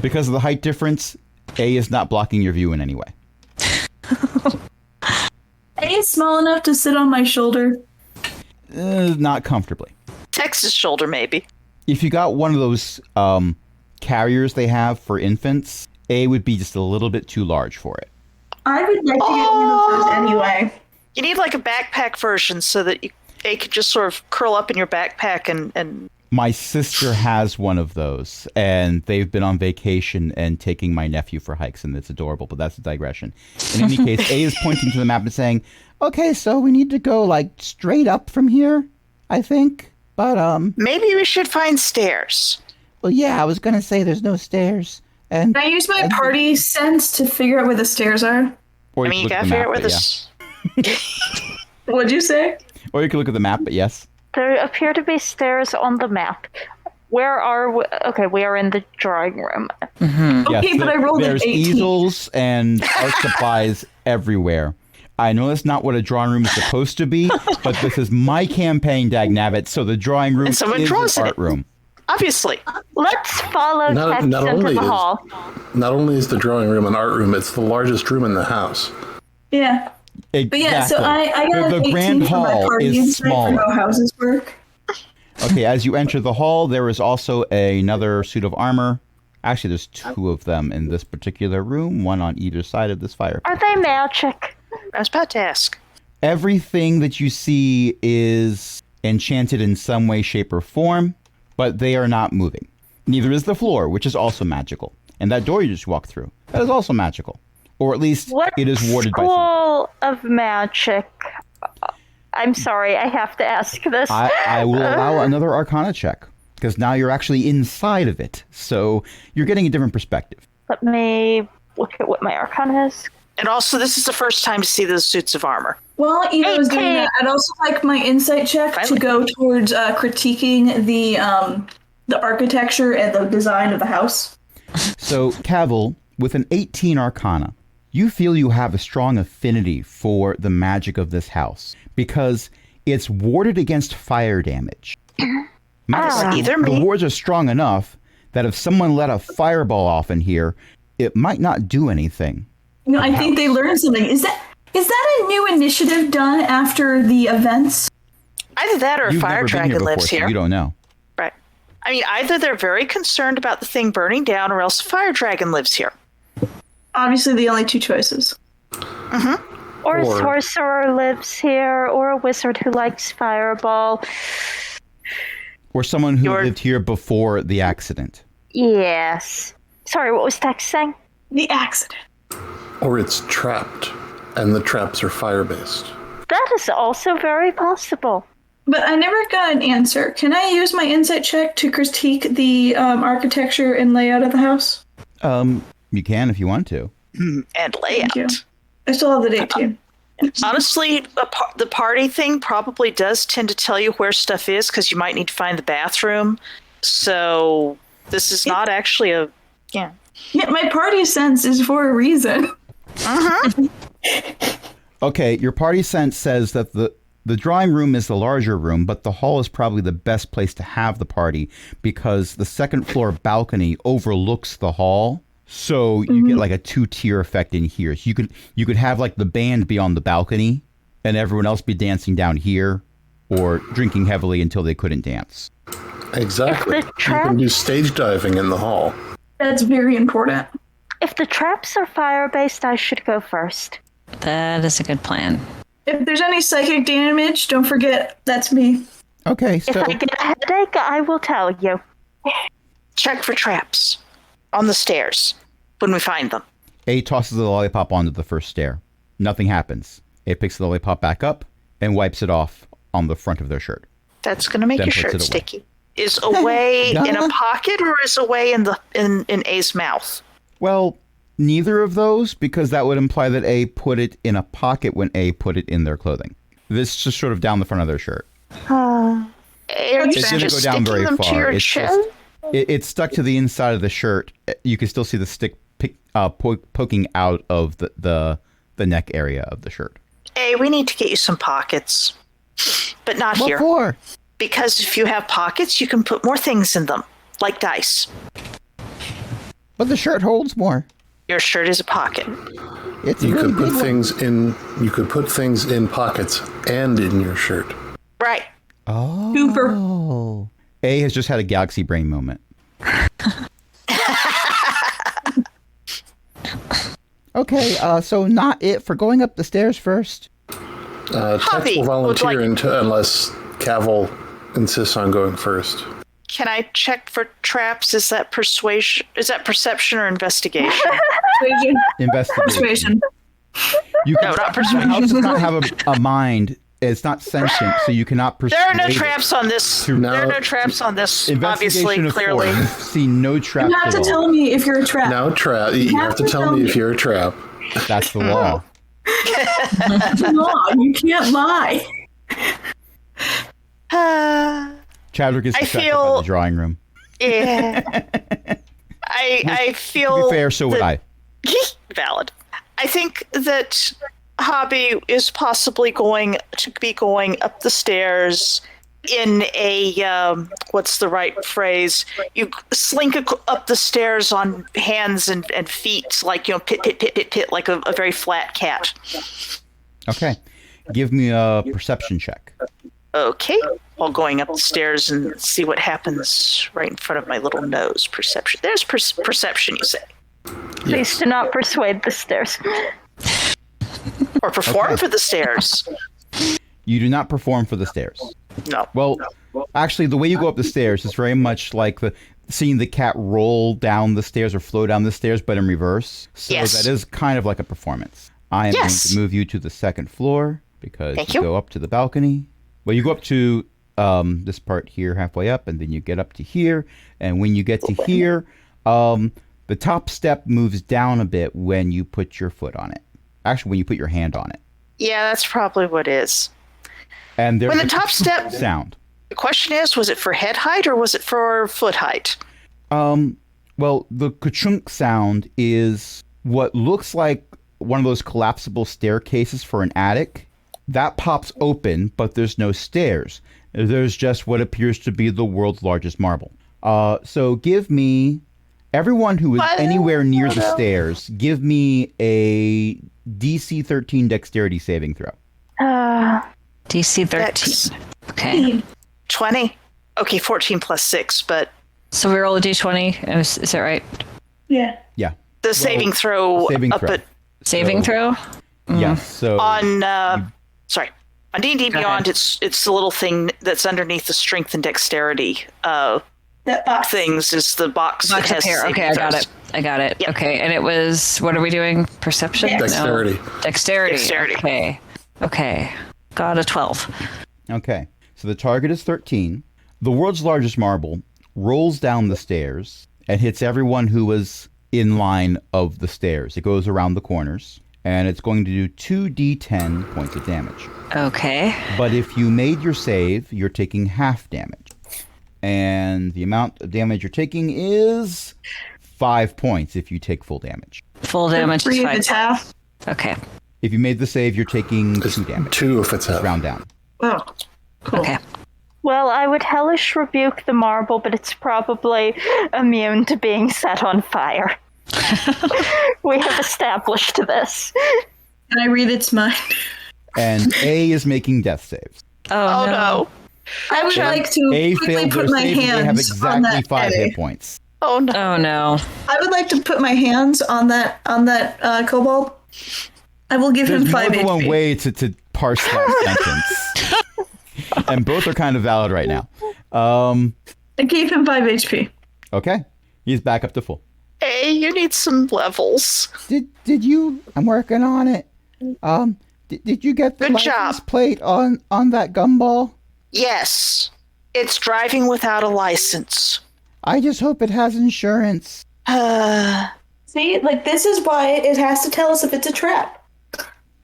Because of the height difference, A is not blocking your view in any way. A is small enough to sit on my shoulder. Not comfortably. Tex's shoulder, maybe. If you got one of those carriers they have for infants, A would be just a little bit too large for it. I would like to get one of those anyway. You need like a backpack version so that A could just sort of curl up in your backpack and My sister has one of those, and they've been on vacation and taking my nephew for hikes, and it's adorable, but that's a digression. In any case, A is pointing to the map and saying, Okay, so we need to go like straight up from here, I think. But maybe we should find stairs. well, yeah, I was gonna say there's no stairs, and Can I use my party sense to figure out where the stairs are? or I you mean, you could look at gotta the figure map, out where but this. What'd you say? Or you could look at the map, but yes. There appear to be stairs on the map. Where are we? Okay, we are in the drawing room. Okay, but I rolled an There's 18. easels and art supplies everywhere. I know that's not what a drawing room is supposed to be, but this is my campaign, Dagnabbit, so the drawing room And someone is draws an in art it. room. Obviously. Let's follow Not- Tex not into only the is- hall. Not only is the drawing room an art room, it's the largest room in the house. Yeah. Exactly. But yeah, so I got the an 18 grand for my hall party is insight for smaller. how houses work. Okay, as you enter the hall, there is also another suit of armor. Actually, there's 2 of them in this particular room, one on either side of this fire. Are they magic? I was about to ask. Everything that you see is enchanted in some way, shape, or form, but they are not moving. Neither is the floor, which is also magical. And that door you just walked through, that is also magical. Or at least What it is warded by something. school of magic? I'm sorry, I have to ask this. I will allow another Arcana check, because now you're actually inside of it. So you're getting a different perspective. Let me look at what my arcana is. And also, this is the first time to see those suits of armor. Well, I was doing 18. that. I'd also like my insight check Finally. to go towards critiquing the architecture and the design of the house. So Cavill, with an 18 Arcana, you feel you have a strong affinity for the magic of this house because it's warded against fire damage. Either The me. wards are strong enough that if someone let a fireball off in here, it might not do anything. I think they learned something. Is that a new initiative done after the events? Either that or a You've fire never been dragon here before, lives so here. you don't know. Right. I mean, either they're very concerned about the thing burning down, or else a fire dragon lives here. Obviously, the only two choices. Or a Or- sorcerer lives here, or a wizard who likes fireball. Or someone who You're- lived here before the accident. Yes. Sorry, what was Tex saying? The accident. Or it's trapped, and the traps are fire-based. That is also very possible. But I never got an answer. Can I use my insight check to critique the architecture and layout of the house? You can if you want to. And layout. Thank you. I still have the 18. Honestly, the party thing probably does tend to tell you where stuff is because you might need to find the bathroom. So this is not actually a... Yeah. Yeah, my party sense is for a reason. Okay, your party sense says that the drawing room is the larger room, but the hall is probably the best place to have the party because the second floor balcony overlooks the hall. So you get like a 2-tier effect in here. So you could have like the band be on the balcony and everyone else be dancing down here or drinking heavily until they couldn't dance. Exactly. If the You can do stage diving in the hall. That's very important. If the traps are fire-based, I should go first. That is a good plan. If there's any psychic damage, don't forget, that's me. Okay, If so I get a headache, I will tell you. Check for traps on the stairs when we find them. A tosses the lollipop onto the first stair. Nothing happens. A picks the lollipop back up and wipes it off on the front of their shirt. That's going to make Then your puts it shirt away. sticky. Is away in Yeah. a pocket or is away in A's mouth? Well, neither of those, because that would imply that A put it in a pocket when A put it in their clothing. This is just sort of down the front of their shirt. Are you It didn't just go down sticking very them to far. your It's chin? just it's stuck to the inside of the shirt. You can still see the stick poking out of the neck area of the shirt. Hey, we need to get you some pockets. But not What here. for? Because if you have pockets, you can put more things in them, like dice. But the shirt holds more. Your shirt is a pocket. It's a You really could put big one. things in. You could put things in pockets and in your shirt. Right. Super. Oh. A has just had a galaxy brain moment. Okay, so not it for going up the stairs first. Tex Hobby will would volunteer like- unless Cavill insists on going first. Can I check for traps? Is that persuasion? Is that perception or investigation? Persuasion. Investigation. Persuasion. You No, not persuasion. The house does not have a mind. It's not sentient, so you cannot persuade. There are no it. traps on this. No. There are no traps on this. Investigation Obviously, of 4. clearly. You see no traps You have at to all. tell me if you're a trap. Now, trap. You have to tell me if you're a trap. That's the law. No, you can't lie. Chadwick is I distracted by feel- the drawing room. Yeah. I To feel. be fair, so would I. Valid. I think that Hobby is possibly going to be going up the stairs in a what's the right phrase? You slink up the stairs on hands and feet, like pit pit pit pit pit, like a very flat cat. Okay. Give me a perception check. Okay, while going up the stairs and see what happens right in front of my little nose. Perception. There's perception, you say, Please do not persuade the stairs. or perform for the stairs. You do not perform for the stairs. No. Well, actually, the way you go up the stairs is very much like seeing the cat roll down the stairs or flow down the stairs, but in reverse. So Yes. that is kind of like a performance. I am Yes. going to move you to the second floor because Thank you you. go up to the balcony. Well, you go up to this part here halfway up, and then you get up to here. And when you get to here, the top step moves down a bit when you put your foot on it. Actually, when you put your hand on it. Yeah, that's probably what it is. And there's When the a top step. sound. The question is, was it for head height or was it for foot height? Well, the ka-chunk sound is what looks like one of those collapsible staircases for an attic. That pops open, but there's no stairs. There's just what appears to be the world's largest marble. So give me, everyone who is anywhere near the stairs, give me a DC 13 dexterity saving throw. DC 13. Okay. 20. Okay, 14 plus 6, but... So we roll a d20. Is that right? Yeah. Yeah. The saving throw saving up throw. at... Saving throw? Yes, so... On D&D Go Beyond, ahead. it's the little thing that's underneath the strength and dexterity That box. things is the box that Box up has here. saving Okay, I got throws. it. I got it. Yep. Okay, and it was, what are we doing? Perception? Dexterity. No. Dexterity. Dexterity. Okay. Got a 12. Okay, so the target is 13. The world's largest marble rolls down the stairs and hits everyone who was in line of the stairs. It goes around the corners, and it's going to do 2d10 points of damage. Okay. But if you made your save, you're taking half damage. And the amount of damage you're taking is 5 points if you take full damage. Full damage is 3 if 5. it's half. Okay. If you made the save, you're taking 2 damage. 2 if it's half. Round down. Oh, cool. Okay. Well, I would hellish rebuke the marble, but it's probably immune to being set on fire. We have established this. Can I read its mind? And A is making death saves. Oh, no. I would like to A quickly failed their put my save, and they have hands on exactly that 5 A. hit points. Oh, no. Oh, no. I would like to put my hands on that kobold. I will give There's him more 5 than one HP. way to parse that sentence. And both are kind of valid right now. I gave him 5 HP. Okay. He's back up to full. Hey, you need some levels. Did you? I'm working on it. Did you get the Good license job. plate on that gumball? Yes. It's driving without a license. I just hope it has insurance. See, like, this is why it has to tell us if it's a trap.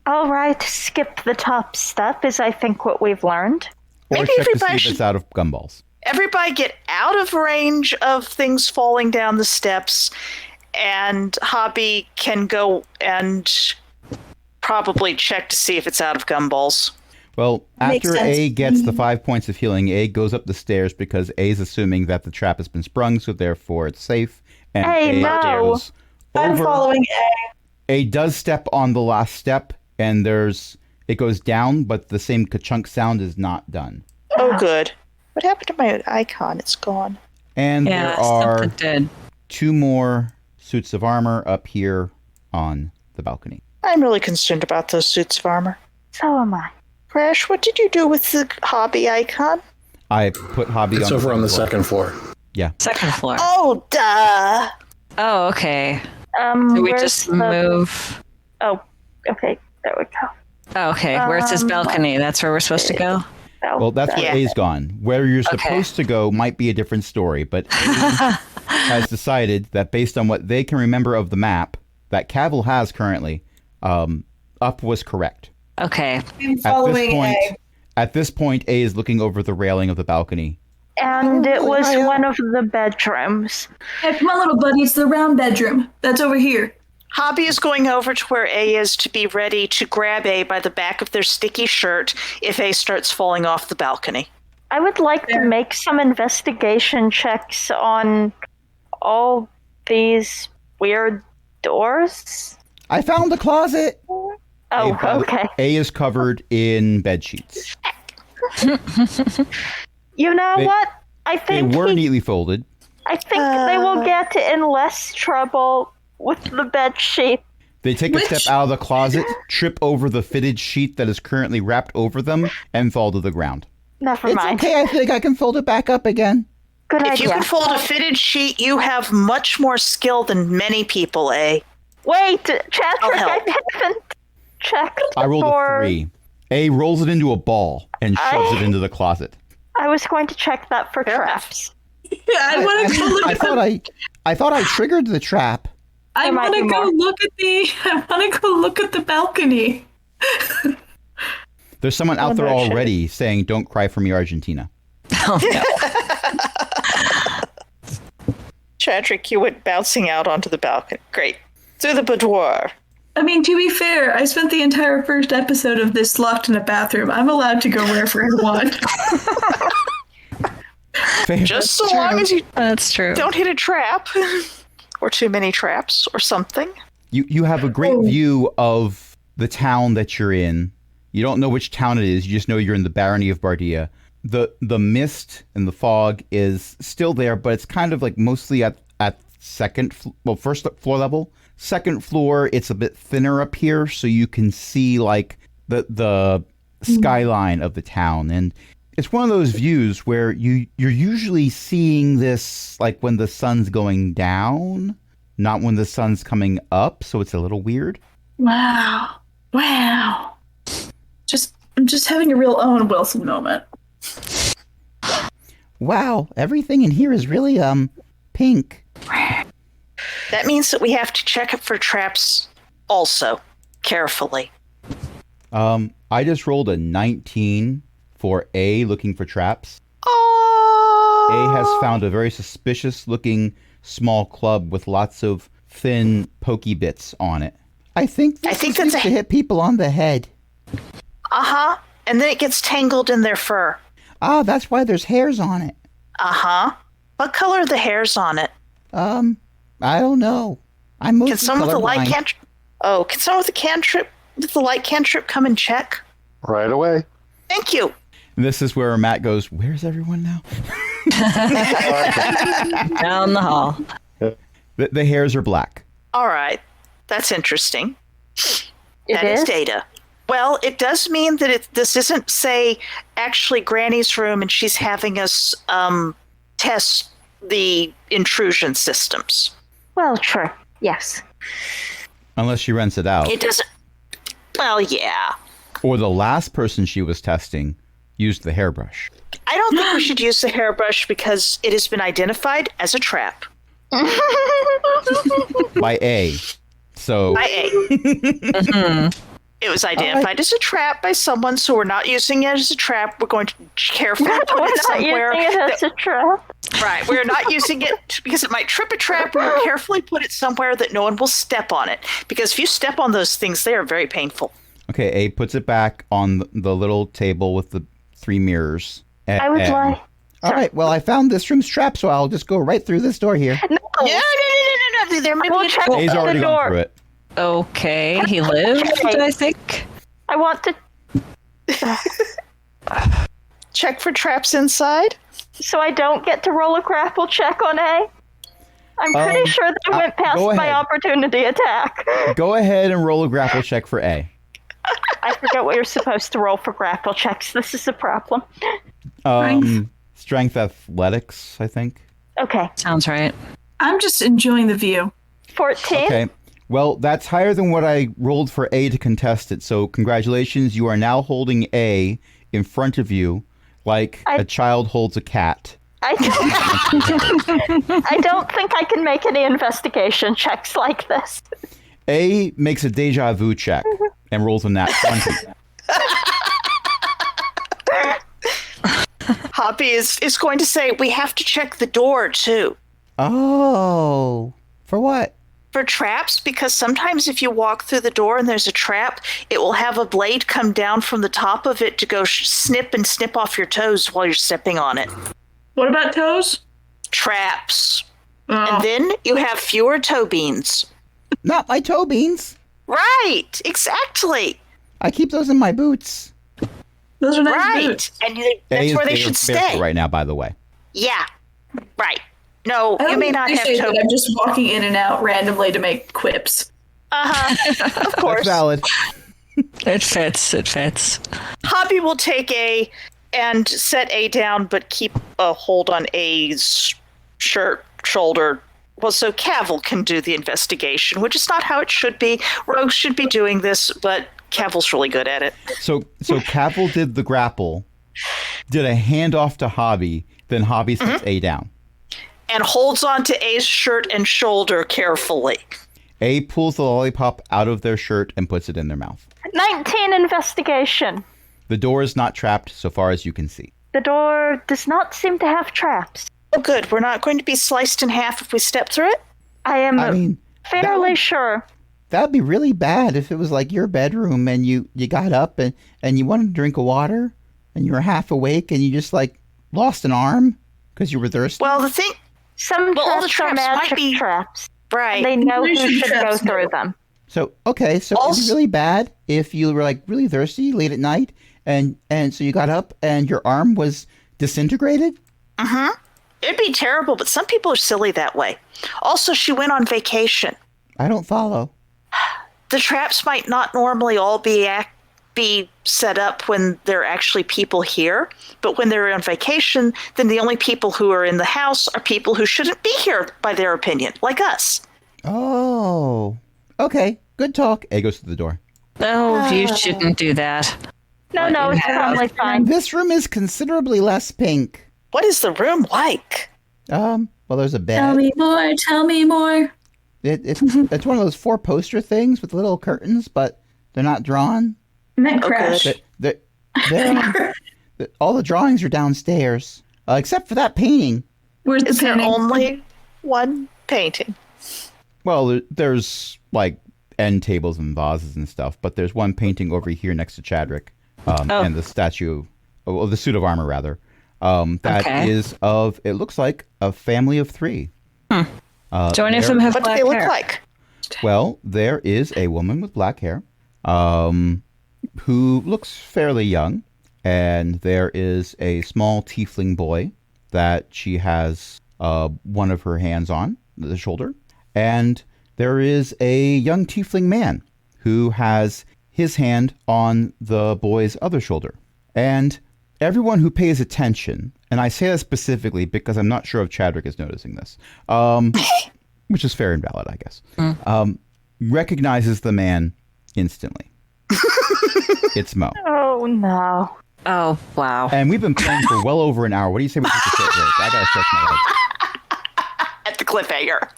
All right, skip the top step is, I think, what we've learned. Or Maybe check to see everybody if should- it's out of gumballs. Everybody get out of range of things falling down the steps, and Hobby can go and probably check to see if it's out of gumballs. Well, Makes after sense. A gets the 5 points of healing, A goes up the stairs because A is assuming that the trap has been sprung, so therefore it's safe. And Hey, A no. goes I'm over. following A. A does step on the last step, and it goes down, but the same ka-chunk sound is not done. Oh, good. What happened to my icon? It's gone. And Yeah, there are something did. 2 more suits of armor up here on the balcony. I'm really concerned about those suits of armor. So am I. Crash, what did you do with the Hobby icon? I put Hobby It's on over on the floor. second floor. Yeah. Second floor. Oh, duh. Oh, okay. Do we Where's just the- move? Oh, okay. There we go. Oh, okay. Where it says balcony, that's where we're supposed to go? Oh, Well, that's where Yeah. A's gone. Where you're Okay. supposed to go might be a different story, but A has decided that based on what they can remember of the map that Cavil has currently, up was correct. Okay. I'm following A. At this point, A is looking over the railing of the balcony. and it was one of the bedrooms. Hey, come on, little buddy. It's the round bedroom. That's over here. Hobby is going over to where A is to be ready to grab A by the back of their sticky shirt if A starts falling off the balcony. I would like to make some investigation checks on all these weird doors. I found the closet. Oh, A, okay. A is covered in bed sheets. You know They- what? I They think were neatly folded. I think they will get in less trouble with the bed sheet. They take a step out of the closet, trip over the fitted sheet that is currently wrapped over them, and fall to the ground. Never It's mind. okay. I think I can fold it back up again. Good If you idea. can fold a fitted sheet, you have much more skill than many people, A. Wait, Chatrick, I'll I help. haven't checked I rolled for... a 3. A rolls it into a ball and shoves it into the closet. I was going to check that for traps. Yeah, I want to go look I at thought I thought I triggered the trap. I There might want to be go more. look at the. I want to go look at the balcony. There's someone out there no shit. already saying, "Don't cry for me, Argentina." Oh, no. Chadrick, you went bouncing out onto the balcony. Great. Through the boudoir. I mean, to be fair, I spent the entire first episode of this locked in a bathroom. I'm allowed to go wherever I want. Just so long as you That's true. don't hit a trap. Or too many traps or something. You have a great view of the town that you're in. You don't know which town it is. You just know you're in the barony of Bardia. The mist and the fog is still there, but it's kind of like mostly at first floor level. Second floor, it's a bit thinner up here, so you can see like the skyline of the town. And it's one of those views where you're usually seeing this like when the sun's going down, not when the sun's coming up, so it's a little weird. Wow. I'm just having a real Owen Wilson moment. Wow, everything in here is really pink. That means that we have to check it for traps also, carefully. I just rolled a 19 for A, looking for traps. Oh! A has found a very suspicious looking small club with lots of thin pokey bits on it. I think that's used to hit people on the head. Uh-huh. And then it gets tangled in their fur. Ah, that's why there's hairs on it. Uh-huh. What color are the hairs on it? I don't know. I'm mostly Can someone with the light colorblind. cantrip? Oh, can someone with the light cantrip come and check? Right away. Thank you. And this is where Matt goes, where's everyone now? Down the hall. The hairs are black. All right. That's interesting. It That is is? data. Well, it does mean that this isn't, say, actually Granny's room and she's having us test the intrusion systems. Well, true. Yes. Unless she rents it out. It doesn't... Well, yeah. Or the last person she was testing used the hairbrush. I don't think we should use the hairbrush because it has been identified as a trap. By A. So By A. It was identified as a trap by someone, so we're not using it as a trap. We're going to carefully put We're it not somewhere. using it as a trap. Right, we're not using it because it might trip a trap. We'll carefully put it somewhere that no one will step on it. Because if you step on those things, they are very painful. okay, A puts it back on the little table with the 3 mirrors. I would like. All right, well, I found this room's trap, so I'll just go right through this door here. No. No. There may We'll be a check A's the already door. gone through it. Okay, he lived, I think. I want to. check for traps inside. So I don't get to roll a grapple check on A? I'm pretty sure that I went past go my ahead. opportunity attack. Go ahead and roll a grapple check for A. I forget what you're supposed to roll for grapple checks. This is a problem. Strength athletics, I think. Okay. Sounds right. I'm just enjoying the view. 14? Okay. Well, that's higher than what I rolled for A to contest it. So congratulations, you are now holding A in front of you like a child holds a cat. I don't think I can make any investigation checks like this. A makes a deja vu check and rolls a nat 20. Hoppy is going to say we have to check the door too. Oh, for what? For traps, because sometimes if you walk through the door and there's a trap, it will have a blade come down from the top of it to go snip off your toes while you're stepping on it. What about toes? Traps. Oh. And then you have fewer toe beans. Not my toe beans. Right, exactly. I keep those in my boots. Those are nice Right. boots. And A that's is where they barefoot should stay. right now, by the way. Yeah, right. No, I you don't may not have appreciate toe that I'm just walking in and out randomly to make quips. Uh-huh. Of course. That's valid. It fits. Hobby will take A and set A down, but keep a hold on A's shirt, shoulder. Well, so Cavill can do the investigation, which is not how it should be. Rogue should be doing this, but Cavill's really good at it. So Cavill did the grapple, did a handoff to Hobby, then Hobby sets A down. And holds on to A's shirt and shoulder carefully. A pulls the lollipop out of their shirt and puts it in their mouth. 19 investigation. The door is not trapped so far as you can see. The door does not seem to have traps. Oh, good. We're not going to be sliced in half if we step through it? I am I mean, fairly sure. that'd be really bad if it was like your bedroom and you got up and you wanted to drink a water and you were half awake and you just like lost an arm because you were thirsty. Well, the thing, all the traps might be traps. Right. They know who should go traps. through them. So it'd be really bad if you were like really thirsty late at night and so you got up and your arm was disintegrated. It'd be terrible, but some people are silly that way. Also, she went on vacation. I don't follow. The traps might not normally all be set up when there are actually people here, but when they're on vacation, then the only people who are in the house are people who shouldn't be here by their opinion, like us. Oh, okay. Good talk. A goes to the door. Oh, you shouldn't do that. No, it's probably fine. This room is considerably less pink. What is the room like? Well, there's a bed. Tell me more. It's one of those 4 poster things with little curtains, but they're not drawn. Net crash. They're all the drawings are downstairs, except for that painting. Where's the Is there painting? only one painting? Well, there's like end tables and vases and stuff, but there's one painting over here next to Chadrick, and the statue, the suit of armor rather. That is of, it looks like a family of 3. Do any of them have What do black they look hair? like? Well, there is a woman with black hair, who looks fairly young, and there is a small tiefling boy that she has one of her hands on the shoulder, and there is a young tiefling man who has his hand on the boy's other shoulder. And everyone who pays attention, and I say that specifically because I'm not sure if Chadrick is noticing this, which is fair and valid, I guess, recognizes the man instantly. It's Mo. Oh, no. Oh, wow. And we've been playing for well over an hour. What do you say we take a short break? I gotta stretch my legs. At the cliffhanger.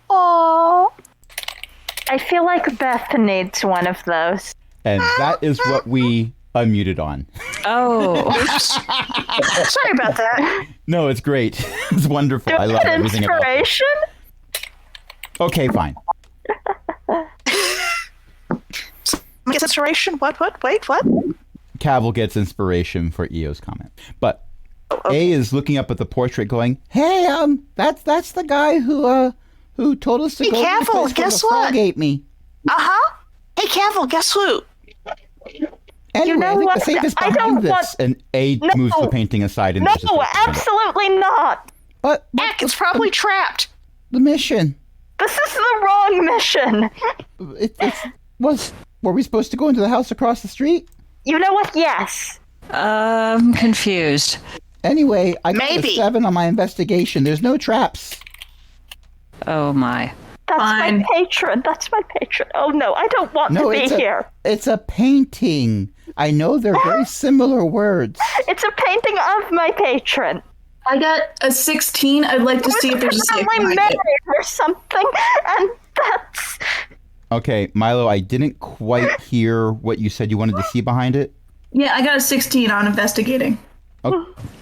Oh. I feel like Beth needs one of those. And that is what we unmuted on. Oh. Sorry about that. No, it's great. It's wonderful. Do I love an everything about it. inspiration? Okay, fine. Get inspiration? What? Wait, what? Cavill gets inspiration for EO's comment. But A is looking up at the portrait going, Hey, that's the guy who told us to Hey, go to the Cavill, place where guess the frog what? ate me. Uh-huh. Hey, Cavill, guess who? Anyway, know I think what? the safe is I behind don't this. want- and A No. moves the painting aside. And No, there's just a- absolutely not. But Heck, it's probably trapped. the mission. This is the wrong mission. Were we supposed to go into the house across the street? You know what? Yes. I'm confused. Anyway, I got a Maybe. 7 on my investigation. There's no traps. Oh, my. That's Fine. my patron. That's my patron. Oh, no, I don't want to be here. It's a painting. I know they're very similar words. It's a painting of my patron. I got a 16. I'd like to see if there's a safe Apparently behind it. married or something, and that's... Okay, Milo, I didn't quite hear what you said you wanted to see behind it. Yeah, I got a 16 on investigating.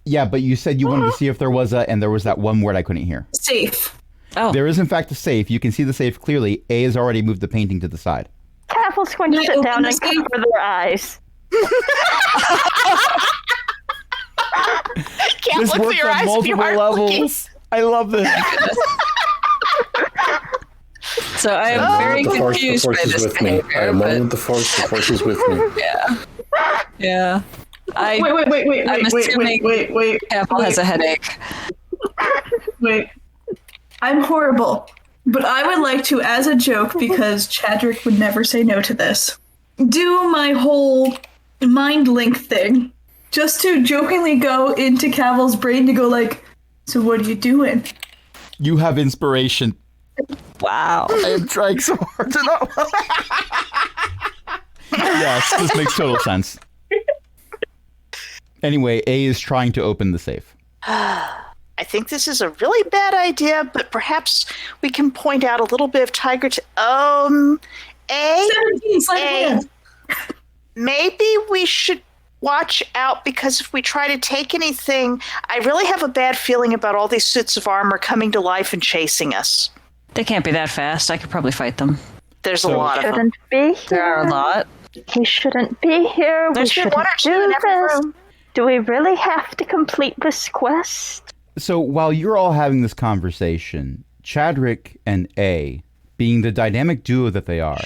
Yeah, but you said you wanted to see if there was and there was that one word I couldn't hear. Safe. Oh. There is, in fact, a safe. You can see the safe clearly. A has already moved the painting to the side. Cavill's going to Can I sit open down the and safe? cover their eyes. Can't This look for works your on eyes if you multiple aren't looking. levels. I love this. So I am very confused by is this with me. I behavior, am one but with the force is with me. yeah. Wait. I'm assuming Cavill has a headache. Wait. I'm horrible. But I would like to, as a joke, because Chadrick would never say no to this, do my whole mind link thing. Just to jokingly go into Cavill's brain to go like, so what are you doing? You have inspiration. Wow. I am trying so hard to know. Yes, this makes total sense. Anyway, A is trying to open the safe. I think this is a really bad idea, but perhaps we can point out a little bit of tiger. A, 17, sleight of A, hand. maybe we should watch out, because if we try to take anything, I really have a bad feeling about all these suits of armor coming to life and chasing us. They can't be that fast. I could probably fight them. There's a lot of them. Shouldn't be here. There are a lot. He shouldn't be here. We There's shouldn't one or two do in every this. room. Do we really have to complete this quest? So while you're all having this conversation, Chadrick and A, being the dynamic duo that they are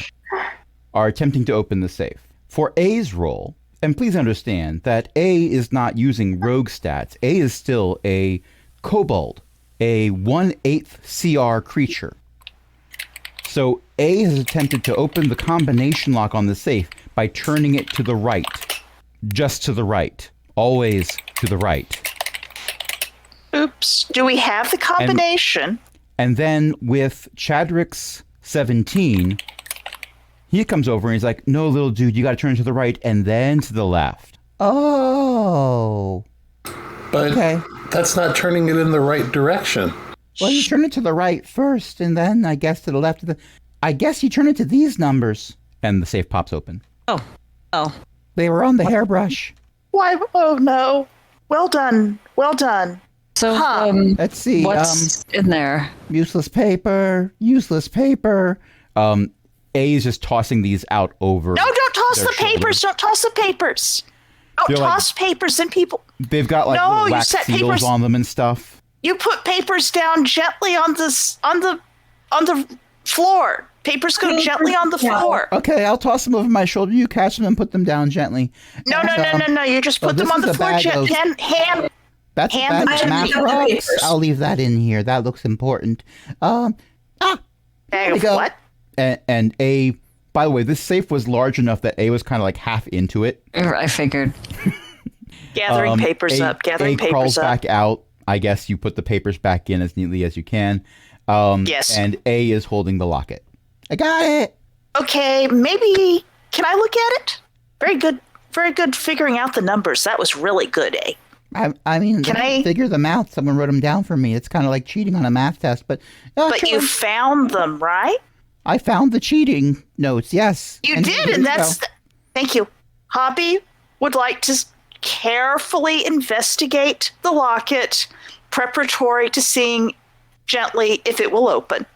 attempting to open the safe. For A's role, and please understand that A is not using rogue stats. A is still a kobold, a 1/8 CR creature. So A has attempted to open the combination lock on the safe by turning it to the right. Just to the right. Always to the right. Oops. Do we have the combination? And then with Chadrick's 17, he comes over and he's like, no, little dude, you got to turn to the right and then to the left. Oh. But Okay. that's not turning it in the right direction. Well, you turn it to the right first, and then I guess to the left. I guess you turn it to these numbers. And the safe pops open. Oh. They were on the hairbrush. Why? Oh, no. Well done. Well done. So, Huh. Let's see. what's in there? Useless paper. Useless paper. A is just tossing these out over. No, don't toss their the papers. shoulders. Don't toss the papers. Don't They're like- toss papers and people. They've got like No, little you wax set seals papers- on them and stuff. You put papers down gently on the floor. Papers go gently on the floor. Okay, I'll toss them over my shoulder. You catch them and put them down gently. No, And, no, no, no, no. You just put them this on is the a floor. bag of- Hand. That's a Hand bag them of math down. rocks. I'll leave that in here. That looks important. Bag you of go. what? And A, by the way, this safe was large enough that A was kind of like half into it. I figured. Gathering papers A, up. Gathering A crawls papers up. back out. I guess you put the papers back in as neatly as you can. Yes. And A is holding the locket. I got it. Okay, maybe. Can I look at it? Very good. Very good figuring out the numbers. That was really good, eh? I mean, Can I I- figure them out. Someone wrote them down for me. It's kind of like cheating on a math test, but But sure. you found them, right? I found the cheating notes. Yes, You And did, here and you that's. go. Thank you. Hobby would like to carefully investigate the locket, preparatory to seeing gently if it will open.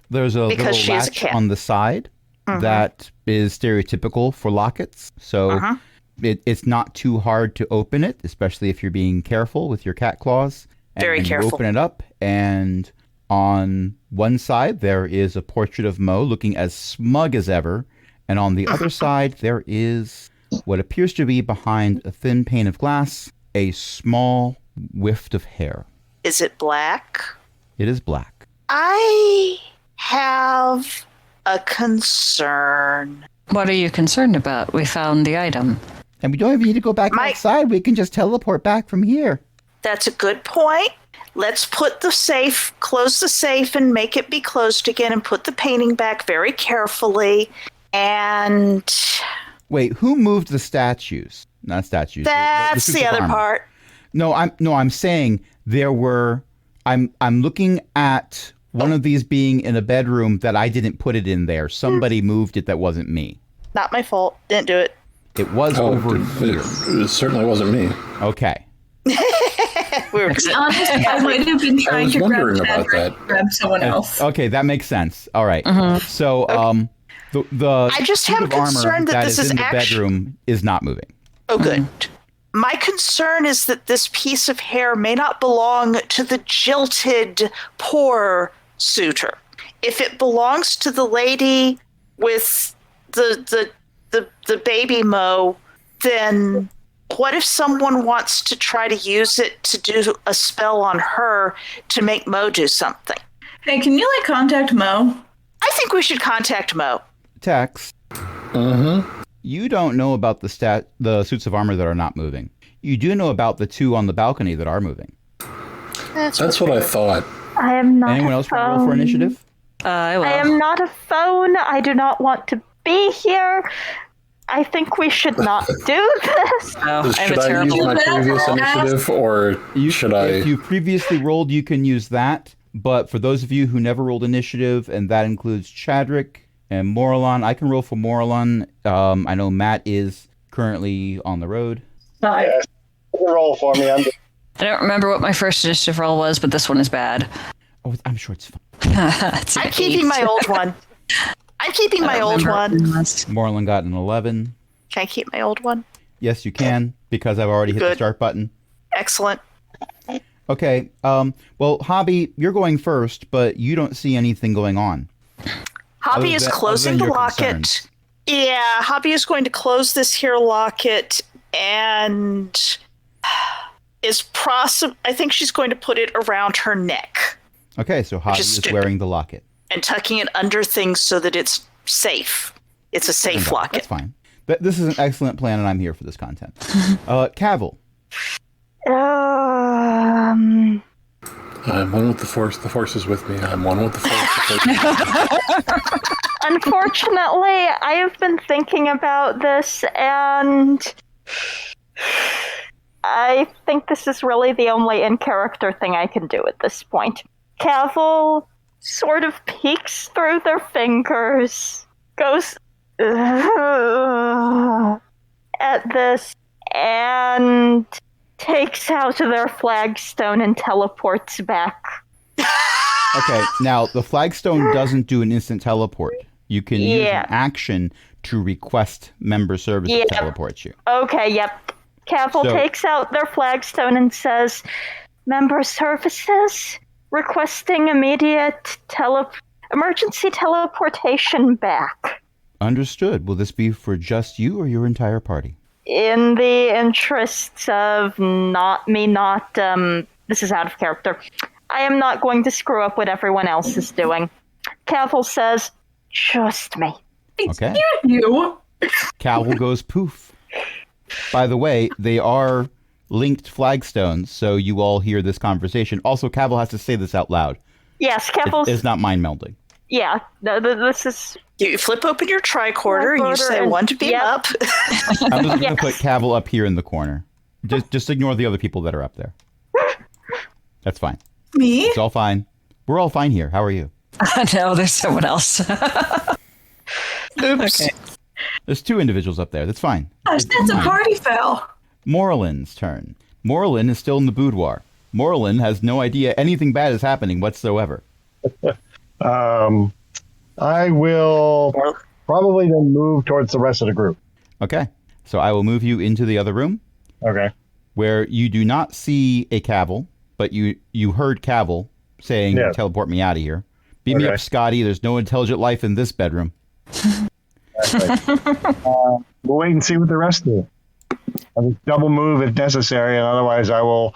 There's a Because little she is a latch cat. on the side that is stereotypical for lockets. So it's not too hard to open it, especially if you're being careful with your cat claws. Very and careful. You open it up, and on one side there is a portrait of Mo looking as smug as ever, and on the other side there is what appears to be behind a thin pane of glass a small whiff of hair. Is it black? It is black. I have a concern. What are you concerned about? We found the item. And we don't even need to go back Mike- outside. We can just teleport back from here. That's a good point. Let's put the safe, close the safe and make it be closed again and put the painting back very carefully. And Wait, who moved the statues? Not statues. that's suits the of other armor. part. I'm saying there were. I'm looking at one of these being in a bedroom that I didn't put it in there. Somebody moved it that wasn't me. Not my fault. Didn't do it. It was over here. It certainly wasn't me. Okay. We were Honestly, I might have been trying was to grab wondering about Chadrick, that. grab someone else. Okay, that makes sense. All right. So the I just suit have of armor concern that this is is in the actu- bedroom is not moving. Oh, good. My concern is that this piece of hair may not belong to the jilted, poor suitor. If it belongs to the lady with the baby Mo, then what if someone wants to try to use it to do a spell on her to make Mo do something? Hey, can you contact Mo? I think we should contact Mo. Tex. You don't know about the suits of armor that are not moving. You do know about the two on the balcony that are moving. That's what I thought. I am not Anyone a else want to roll for phone. initiative? I will. I am not a phone. I do not want to be here. I think we should not do this. Oh, I have Should a I use terrible. my previous initiative, or should I? If you previously rolled, you can use that. But for those of you who never rolled initiative, and that includes Chadrick and Moralon, I can roll for Moralon. I know Matt is currently on the road. Roll for me. I don't remember what my first initiative roll was, but this one is bad. Oh, I'm sure it's fine. That's an I'm keeping 8. my old one. I'm keeping my old one. Moreland got an 11. Can I keep my old one? Yes, you can, because I've already hit the Good. start button. Excellent. Okay, well, Hobby, you're going first, but you don't see anything going on. Hobby Other is than- closing other the than your locket. concerns. Yeah, Hobby is going to close this here locket and I think she's going to put it around her neck Okay, so Hobby is is stupid. wearing the locket. and tucking it under things so that it's safe. It's a safe That's locket. fine. But this is an excellent plan, and I'm here for this content. Cavill. I'm one with the Force. The Force is with me. I'm one with the Force. The Force Unfortunately, I have been thinking about this, and I think this is really the only in-character thing I can do at this point. Cavill sort of peeks through their fingers, goes at this, and takes out their flagstone and teleports back. Okay, now the flagstone doesn't do an instant teleport. You can use Yeah. an action to request member service to Yeah. teleport you. Okay, yep. Cavill So- takes out their flagstone and says, "Member services requesting immediate emergency teleportation back." Understood. Will this be for just you or your entire party? In the interests of this is out of character. I am not going to screw up what everyone else is doing. Cavill says, "Trust me." Okay. You. Cavill goes poof. By the way, they are linked flagstones, so you all hear this conversation. Also, Cavill has to say this out loud. Yes, Cavill's... It's not mind melding. Yeah, this is... You flip open your tricorder and you say and- one to beam yep. up. I'm just going to Yes. put Cavill up here in the corner. Just ignore the other people that are up there. That's fine. Me? It's all fine. We're all fine here. How are you? No, there's someone else. Oops. Okay. There's 2 individuals up there. That's fine. Gosh, that's a party foul. Morland's turn. Morland is still in the boudoir. Morland has no idea anything bad is happening whatsoever. I will probably then move towards the rest of the group. Okay. So I will move you into the other room Okay. where you do not see a Cavill, but you heard Cavill saying, Yeah. teleport me out of here. Beam me Okay. up, Scotty. There's no intelligent life in this bedroom. We'll wait and see what the rest do. I'll just double move if necessary, and otherwise I will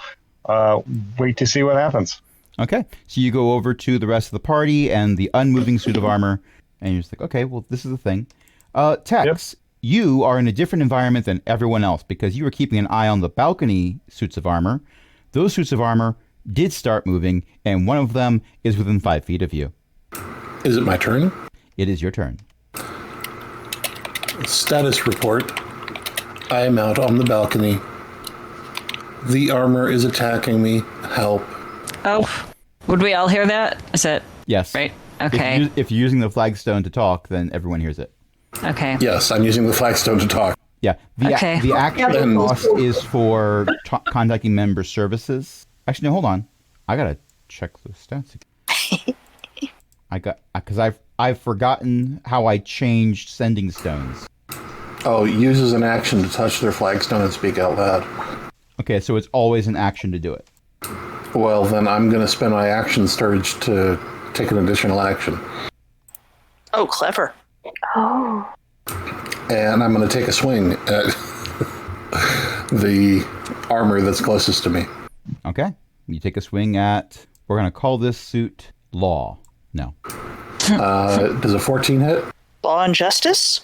wait to see what happens. Okay. So you go over to the rest of the party and the unmoving suit of armor, and you're just like, okay, well, this is the thing. Tex, you are in a different environment than everyone else because you were keeping an eye on the balcony suits of armor. Those suits of armor did start moving, and one of them is within 5 feet of you. Is it my turn? It is your turn. Status report. I am out on the balcony. The armor is attacking me. Help. Oh, would we all hear that? Is it Yes. right? If Okay. if you're using the flagstone to talk, then everyone hears it. Okay. Yes, I'm using the flagstone to talk. Yeah. The Okay. the actual Yeah. cost is for contacting member services. Actually, no, hold on. I gotta check the stats again. Because I've forgotten how I changed sending stones. Oh, uses an action to touch their flagstone and speak out loud. Okay, so it's always an action to do it. Well, then I'm going to spend my action surge to take an additional action. Oh, clever. Oh. And I'm going to take a swing at the armor that's closest to me. Okay. You take a swing at. We're gonna call this suit Law. No. Does a 14 hit? Law and justice?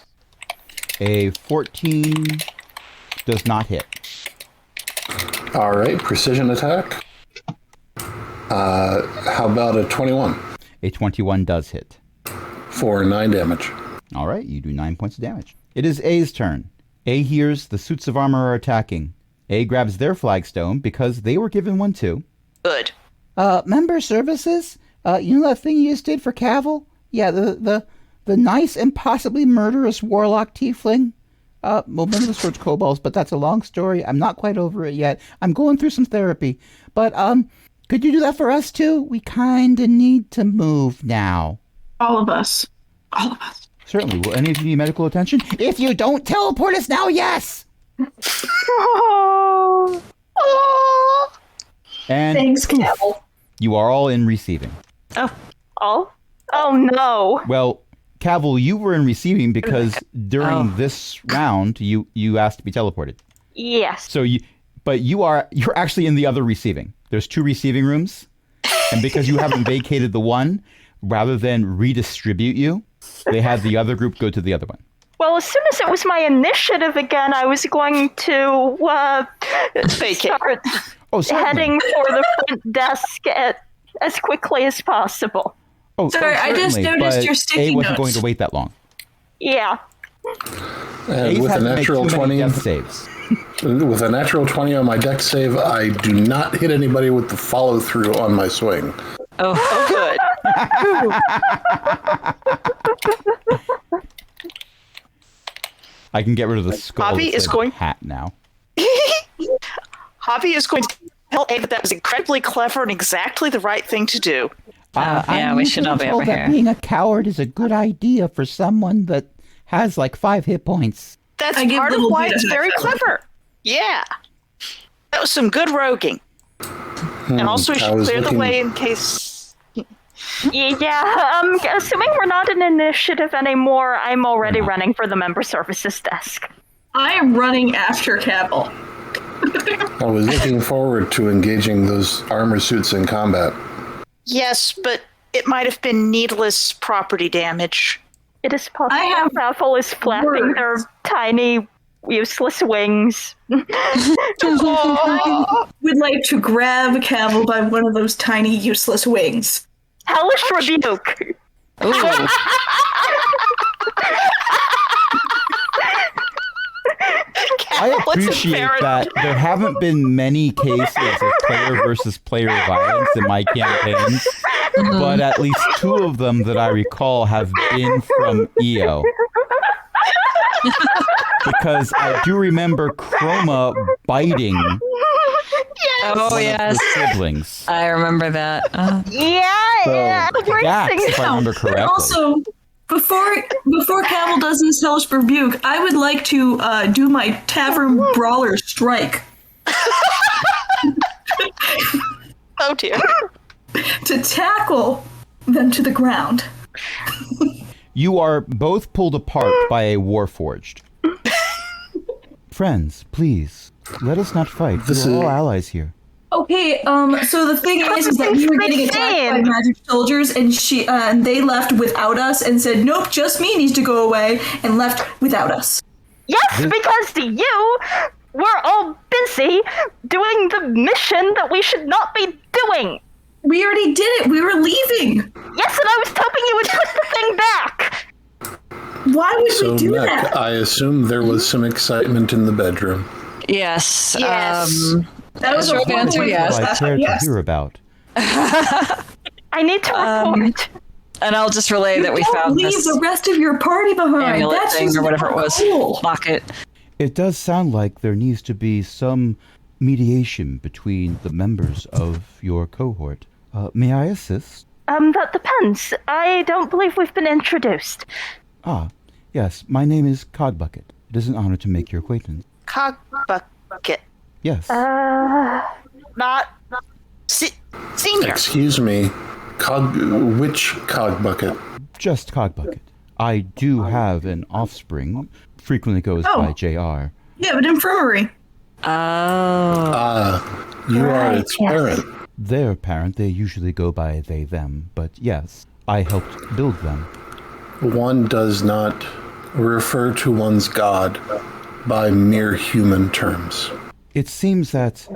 A 14 does not hit. All right, precision attack. How about a 21 A 21 does hit. for 9 damage? All right, you do 9 points of damage. It is A's turn. A hears the suits of armor are attacking. A grabs their flagstone because they were given one too. Good. Member services? You know that thing you just did for Cavill? Yeah, the nice and possibly murderous warlock tiefling? Well, remember the sword's kobolds, but that's a long story. I'm not quite over it yet. I'm going through some therapy. But, Could you do that for us too? We kinda need to move now. All of us. All of us. Certainly. Will any of you need medical attention? If you don't teleport us now, yes! And Thanks, Cavil. you are all in receiving. Oh no. Well, Cavil, you were in receiving because during this round, you asked to be teleported. Yes. So you're actually in the other receiving. There's 2 receiving rooms, and because you haven't vacated the one, rather than redistribute you, they had the other group go to the other one. Well, as soon as it was my initiative again, I was going to start heading for the front desk as quickly as possible. Oh, Sorry, I just certainly, noticed but your sticky A wasn't notes. going to wait that long. Yeah. And A's with had a to make natural too many 20, death saves. with a natural 20 on my deck save, I do not hit anybody with the follow through on my swing. Oh, Good. I can get rid of the skull Bobby that is said going- hat now. Javi is going to tell Ava that was incredibly clever and exactly the right thing to do. yeah, we should all be told over that here. being a coward is a good idea for someone that has like 5 hit points. That's I give part of little why Vita it's that very credit. clever. Yeah. That was some good roguing. And also, we I should was clear the looking- way in case. Yeah, assuming we're not in initiative anymore, I'm already running for the member services desk. I am running after Cavil. I was looking forward to engaging those armor suits in combat. Yes, but it might have been needless property damage. It is possible I have Raffle is flapping words. their tiny, useless wings. Would like to grab Cavil by one of those tiny, useless wings. Hellish rebuke! Ooh. I appreciate that there haven't been many cases of player versus player violence in my campaigns, but at least 2 of them that I recall have been from EO. Because I do remember Chroma biting Oh, one yes. of her siblings. I remember that. Yeah, Dax, if I remember correctly. Also, before Cavil does his hellish rebuke, I would like to do my tavern brawler strike Oh dear. to tackle them to the ground. You are both pulled apart by a warforged. Friends, please, let us not fight. This We're all is- allies here. Okay, so the thing is that we were getting attacked by magic soldiers, and they left without us, and said, "Nope, just me needs to go away," and left without us. Yes, because you were all busy doing the mission that we should not be doing. We already did it. We were leaving. Yes, and I was hoping you would put the thing back. Why would So, we do Mech, that? I assume there was some excitement in the bedroom. Yes. Yes. That was a Short answer, one-way yes. vote. I care to Yes. hear about. I need to report. And I'll just relay that we Don't found leave this the rest of your party behind. amulet That's thing just or whatever it not was. cool. Locket. It does sound like there needs to be some mediation between the members of your cohort. May I assist? That depends. I don't believe we've been introduced. Ah, yes, my name is Cogbucket. It is an honor to make your acquaintance. Cog bucket. Yes. Not senior. Excuse me, which cog bucket? Just Cogbucket. I do have an offspring, frequently goes Oh. by JR. Yeah, but infirmary. Oh. You are its parent. Their parent, they usually go by they, them, but yes, I helped build them. One does not refer to one's god by mere human terms. It seems that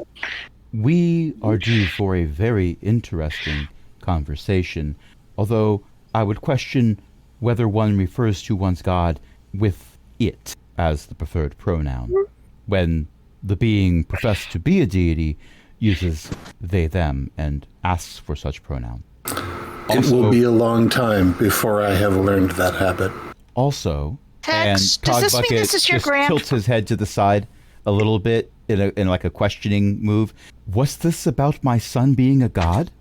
we are due for a very interesting conversation, although I would question whether one refers to one's god with it as the preferred pronoun, when the being professed to be a deity uses they, them, and asks for such pronoun. It will be a long time before I have learned that habit. Also, Tex, and does this mean Cogbucket this is your just tilts his head to the side, a little bit in like a questioning move. What's this about my son being a god?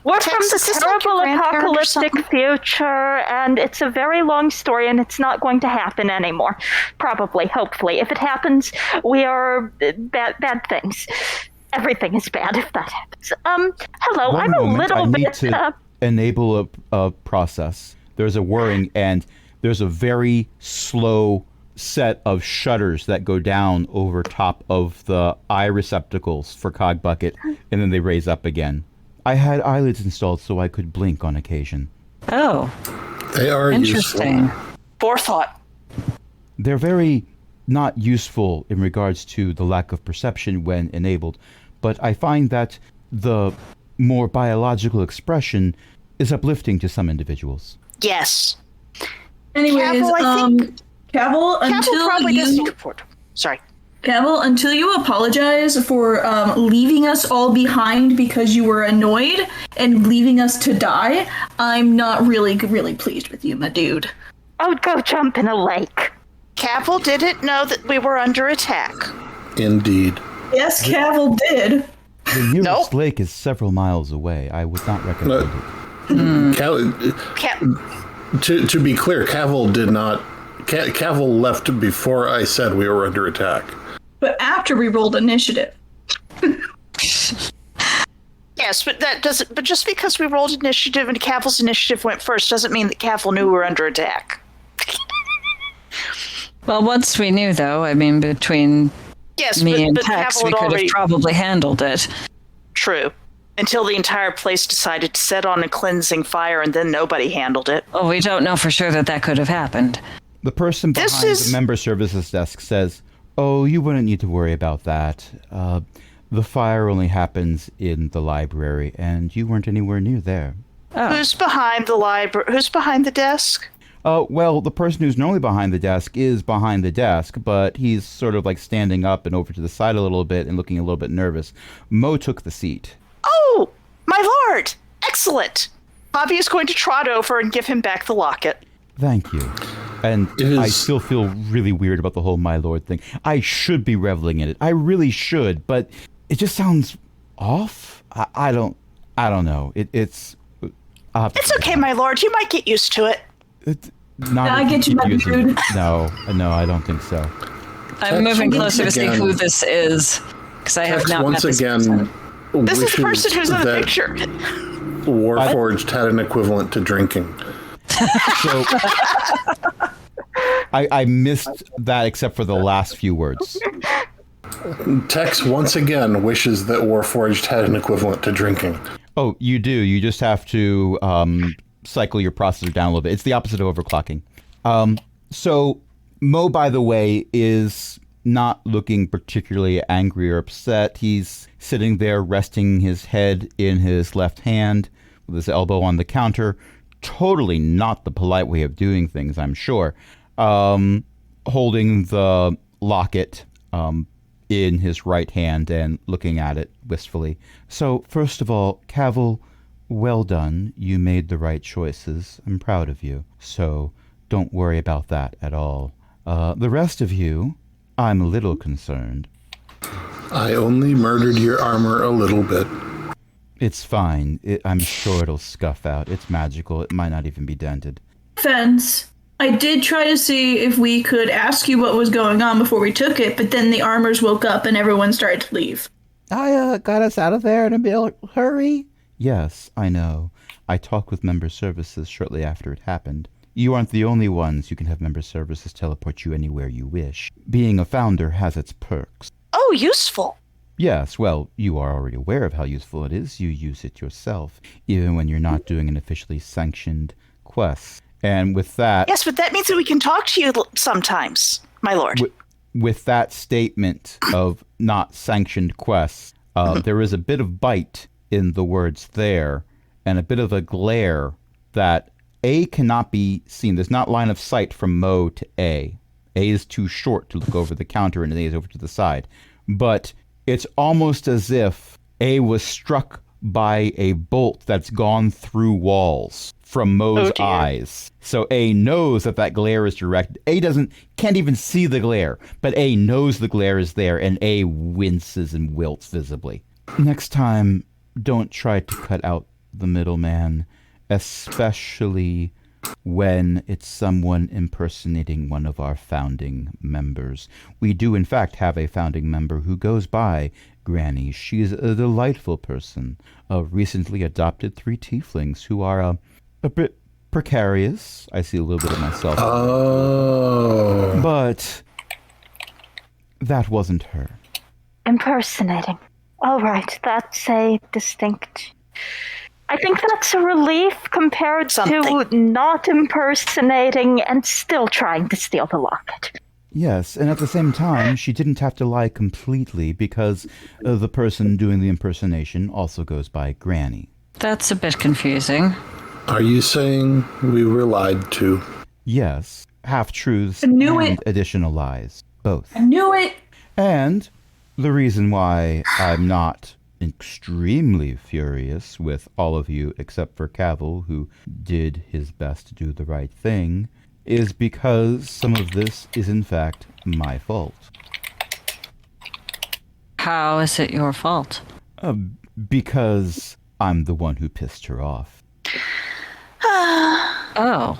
We're from the terrible apocalyptic future, and it's a very long story, and it's not going to happen anymore. Probably, hopefully. If it happens, we are bad things. Everything is bad if that happens. Hello, One I'm moment, a little I need bit... to enable a process. There's a whirring, and there's a very slow set of shutters that go down over top of the eye receptacles for Cog Bucket, and then they raise up again. I had eyelids installed so I could blink on occasion. Oh. They are Interesting. useful. Forethought. They're very not useful in regards to the lack of perception when enabled, but I find that the more biological expression is uplifting to some individuals. Yes. Anyways, Cavil, I think Cavil, Cavil probably does need report. Sorry. Cavil, until you apologize for leaving us all behind because you were annoyed and leaving us to die, I'm not really pleased with you, my dude. I would go jump in a lake. Cavil didn't know that we were under attack. Indeed. Yes, Cavil did. The nearest lake is several miles away. I would not recommend it. To be clear, Cavil did not. Cavil left before I said we were under attack. But after we rolled initiative. Yes, but that doesn't. But just because we rolled initiative and Cavil's initiative went first doesn't mean that Cavil knew we were under attack. Well, once we knew, though, I mean, between me and Tex, we could have probably handled it. True. Until the entire place decided to set on a cleansing fire, and then nobody handled it. Well, we don't know for sure that could have happened. The person behind the member services desk says, "Oh, you wouldn't need to worry about that. The fire only happens in the library, and you weren't anywhere near there." Oh. Who's behind the library? Who's behind the desk? Well, the person who's normally behind the desk is behind the desk, but he's sort of like standing up and over to the side a little bit and looking a little bit nervous. Mo took the seat. Oh, my lord! Excellent! Bobby is going to trot over and give him back the locket. Thank you. And I still feel really weird about the whole my lord thing. I should be reveling in it. I really should, but it just sounds off. I don't know. It's okay, my lord. You might get used to it. I get you, my dude. No, I don't think so. I'm moving closer to see who this is, because I have not met this person. This is the person who's in the picture. Warforged had an equivalent to drinking. So I missed that except for the last few words. Tex once again wishes that Warforged had an equivalent to drinking. Oh, you do. You just have to cycle your processor down a little bit. It's the opposite of overclocking. So Mo, by the way, is not looking particularly angry or upset. He's sitting there resting his head in his left hand with his elbow on the counter. Totally not the polite way of doing things, I'm sure. Holding the locket in his right hand and looking at it wistfully. So, first of all, Cavil, well done. You made the right choices. I'm proud of you. So, don't worry about that at all. The rest of you, I'm a little concerned. I only murdered your armor a little bit. It's fine. I'm sure it'll scuff out. It's magical. It might not even be dented. Fence. I did try to see if we could ask you what was going on before we took it, but then the armors woke up and everyone started to leave. I got us out of there in a hurry. Yes, I know. I talked with member services shortly after it happened. You aren't the only ones who can have member services teleport you anywhere you wish. Being a founder has its perks. Oh, useful. Yes, well, you are already aware of how useful it is. You use it yourself, even when you're not doing an officially sanctioned quest. And with that... Yes, but that means that we can talk to you sometimes, my lord. With that statement of not sanctioned quests, there is a bit of bite in the words there, and a bit of a glare that A cannot be seen. There's not line of sight from Mo to A. A is too short to look over the counter, and A is over to the side. But it's almost as if A was struck by a bolt that's gone through walls from Mo's eyes. So A knows that glare is directed. A can't even see the glare, but A knows the glare is there, and A winces and wilts visibly. Next time, don't try to cut out the middleman, especially when it's someone impersonating one of our founding members. We do, in fact, have a founding member who goes by Granny. She's a delightful person. Recently adopted 3 tieflings who are a bit precarious. I see a little bit of myself. Oh. But that wasn't her. Impersonating. All right, that's a distinct... I think that's a relief compared to not impersonating and still trying to steal the locket. Yes, and at the same time, she didn't have to lie completely because the person doing the impersonation also goes by Granny. That's a bit confusing. Are you saying we were lied to? Yes, half-truths I knew and it. additional lies. Both. I knew it. And the reason why I'm not extremely furious with all of you except for Cavil, who did his best to do the right thing, is because some of this is in fact my fault. How is it your fault? Because I'm the one who pissed her off. Oh.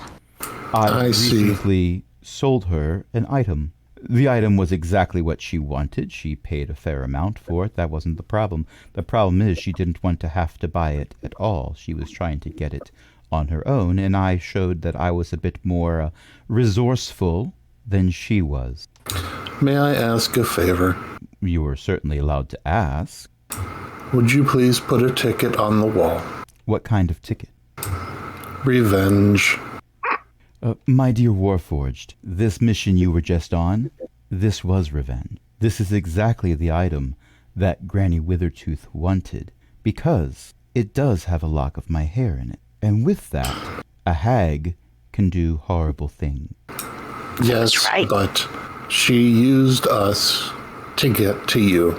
I see. recently sold her an item. The item was exactly what she wanted. She paid a fair amount for it. That wasn't the problem. The problem is she didn't want to have to buy it at all. She was trying to get it on her own, and I showed that I was a bit more resourceful than she was. May I ask a favor? You were certainly allowed to ask. Would you please put a ticket on the wall? What kind of ticket? Revenge. My dear Warforged, this mission you were just on, this was revenge. This is exactly the item that Granny Withertooth wanted, because it does have a lock of my hair in it. And with that, a hag can do horrible things. Yes, right. But she used us to get to you.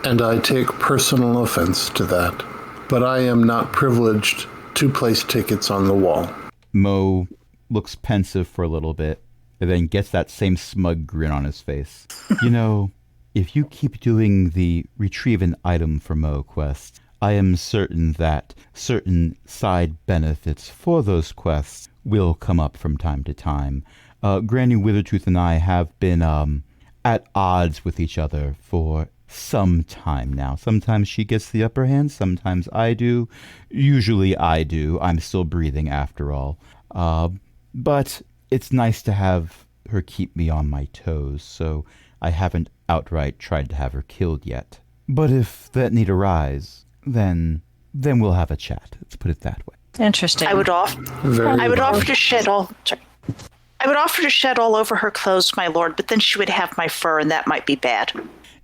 And I take personal offense to that. But I am not privileged to place tickets on the wall. Mo looks pensive for a little bit, and then gets that same smug grin on his face. You know, if you keep doing the retrieve an item for Mo quests, I am certain that certain side benefits for those quests will come up from time to time. Granny Withertooth and I have been at odds with each other for some time now. Sometimes she gets the upper hand, sometimes I do. Usually I do. I'm still breathing after all. But it's nice to have her keep me on my toes, so I haven't outright tried to have her killed yet. But if that need arise, then we'll have a chat. Let's put it that way. Interesting. I would offer to shed all over her clothes, my lord, but then she would have my fur, and that might be bad.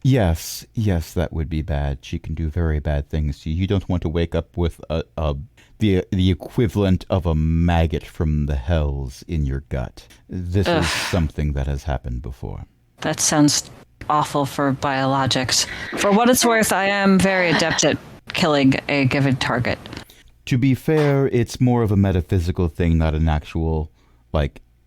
Yes, that would be bad. She can do very bad things to you. You don't want to wake up with the equivalent of a maggot from the hells in your gut. This is something that has happened before. That sounds awful for biologics. For what it's worth, I am very adept at killing a given target. To be fair, it's more of a metaphysical thing, not an actual,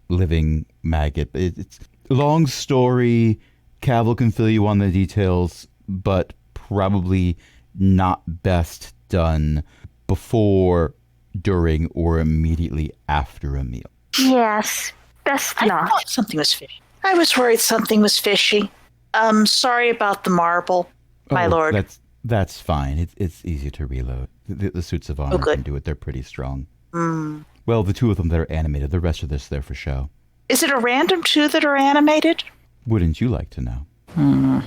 living maggot. It's long story. Cavil can fill you on the details, but probably not best done before, during, or immediately after a meal. Yes, best not. I thought something was fishy. I was worried something was fishy. Sorry about the marble, my lord. That's fine. It's easy to reload. The suits of armor can do it. They're pretty strong. Well, the 2 of them that are animated, the rest are just there for show. Is it a random 2 that are animated? Wouldn't you like to know? I'm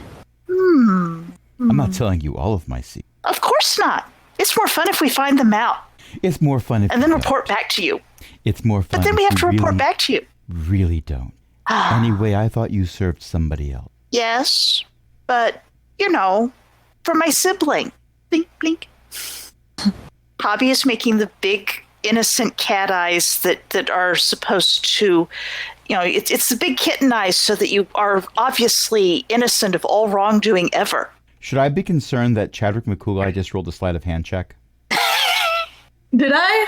not telling you all of my secrets. Of course not. It's more fun if we find them out. It's more fun if and then report back to you. It's more fun. But then we have to report back to you. Really don't. Anyway, I thought you served somebody else. Yes, but for my sibling. Blink, blink. Hobby is making the big innocent cat eyes that are supposed to, it's the big kitten eyes so that you are obviously innocent of all wrongdoing ever. Should I be concerned that Chadwick McCooley just rolled a sleight of hand check? Did I?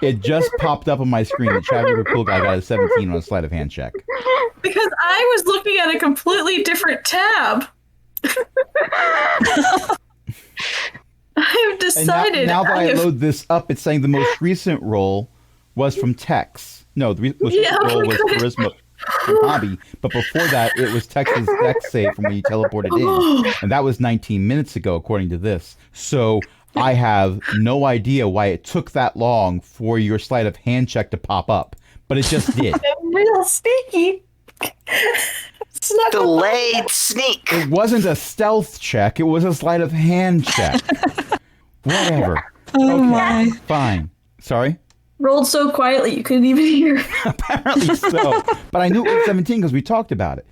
It just popped up on my screen that Chadwick McCooley got a 17 on a sleight of hand check. Because I was looking at a completely different tab. I've decided. Now that I load this up, it's saying the most recent roll was from Tex. No, the most recent roll was Charisma from Hobby. But before that, it was Tex's Dex save from when you teleported in. And that was 19 minutes ago, according to this. So I have no idea why it took that long for your sleight of hand check to pop up. But it just did. Real sneaky. Delayed sneak. It wasn't a stealth check. It was a sleight of hand check. Whatever. Okay, fine. Sorry? Rolled so quietly you couldn't even hear. Apparently so. But I knew it was 17 because we talked about it.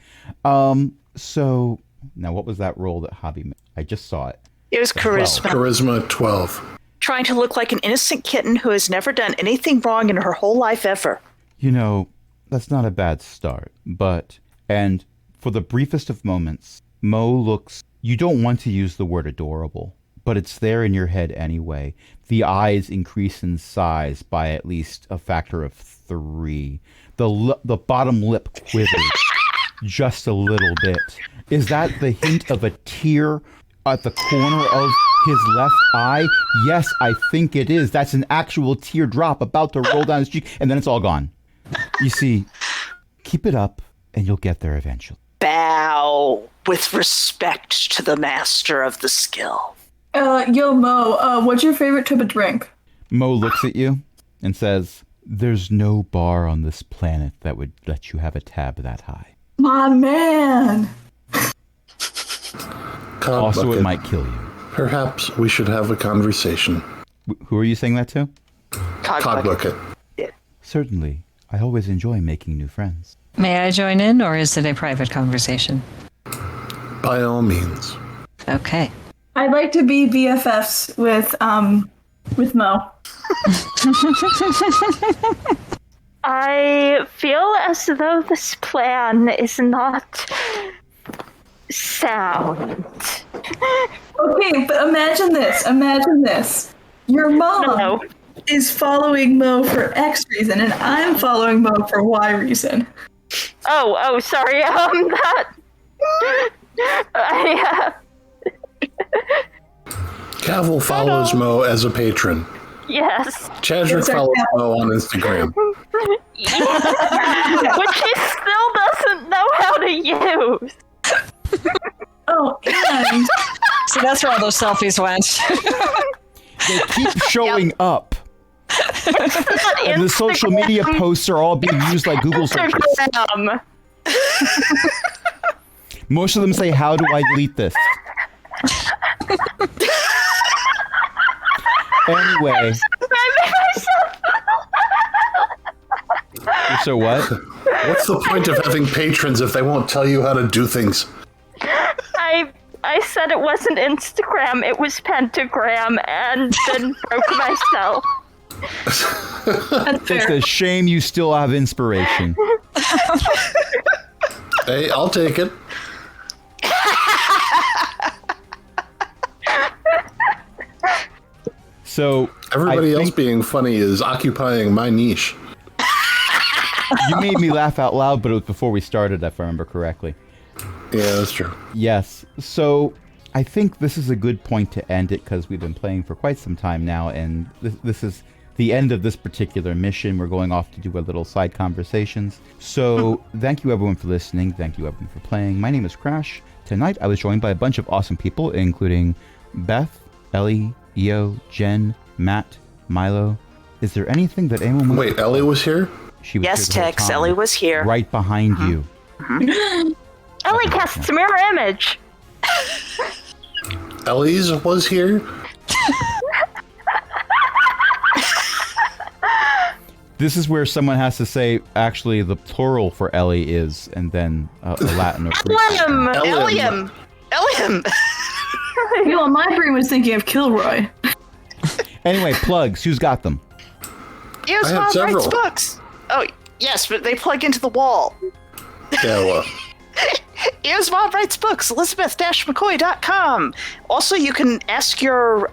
So, now what was that roll that Hobby made? I just saw it. It was charisma. Charisma 12. Trying to look like an innocent kitten who has never done anything wrong in her whole life ever. You know, that's not a bad start. But, and for the briefest of moments, Mo looks, you don't want to use the word adorable, but it's there in your head anyway. The eyes increase in size by at least a factor of 3. The bottom lip quivers just a little bit. Is that the hint of a tear at the corner of his left eye? Yes, I think it is. That's an actual teardrop about to roll down his cheek, and then it's all gone. You see, keep it up, and you'll get there eventually. Bow with respect to the master of the skill. Yo, Mo, what's your favorite type of drink? Mo looks at you and says, there's no bar on this planet that would let you have a tab that high. My man. Also, it might kill you. Perhaps we should have a conversation. Who are you saying that to? Codbucket. Yeah. Certainly. I always enjoy making new friends. May I join in, or is it a private conversation? By all means. Okay. I'd like to be BFFs with Mo. I feel as though this plan is not sound. Okay, but imagine this. Your mom is following Mo for X reason, and I'm following Mo for Y reason. Oh, sorry. Cavill follows Mo as a patron. Yes. Chadrick follows Mo on Instagram. Which he still doesn't know how to use. Oh, and... So that's where all those selfies went. They keep showing up. And the social media posts are all being used like Google searches. Most of them say, how do I delete this? Anyway. So what? What's the point of having patrons if they won't tell you how to do things? I said it wasn't Instagram, it was Pentagram, and then broke myself. It's a shame you still have inspiration. Hey, I'll take it. So everybody else being funny is occupying my niche. You made me laugh out loud, but it was before we started, if I remember correctly. Yeah, that's true. Yes. So I think this is a good point to end it because we've been playing for quite some time now, and this is the end of this particular mission. We're going off to do a little side conversations. So thank you everyone for listening. Thank you everyone for playing. My name is Crash. Tonight I was joined by a bunch of awesome people, including Beth, Ellie, Io, Jen, Matt, Milo. Is there anything that anyone wants Wait, Ellie was here? She was Yes, here the whole Tex, time. Ellie was here. Right behind you. Ellie casts mirror image. Ellie's was here? This is where someone has to say, actually, the plural for Ellie is, and then a Latin or Greek. Elliam! You know, my brain was thinking of Kilroy. Anyway, plugs. Who's got them? Yes, I have Mom several. writes books. Oh, yes, but they plug into the wall. Yeah, well. Earsmod writes books, Elizabeth-McCoy.com. Also, you can ask your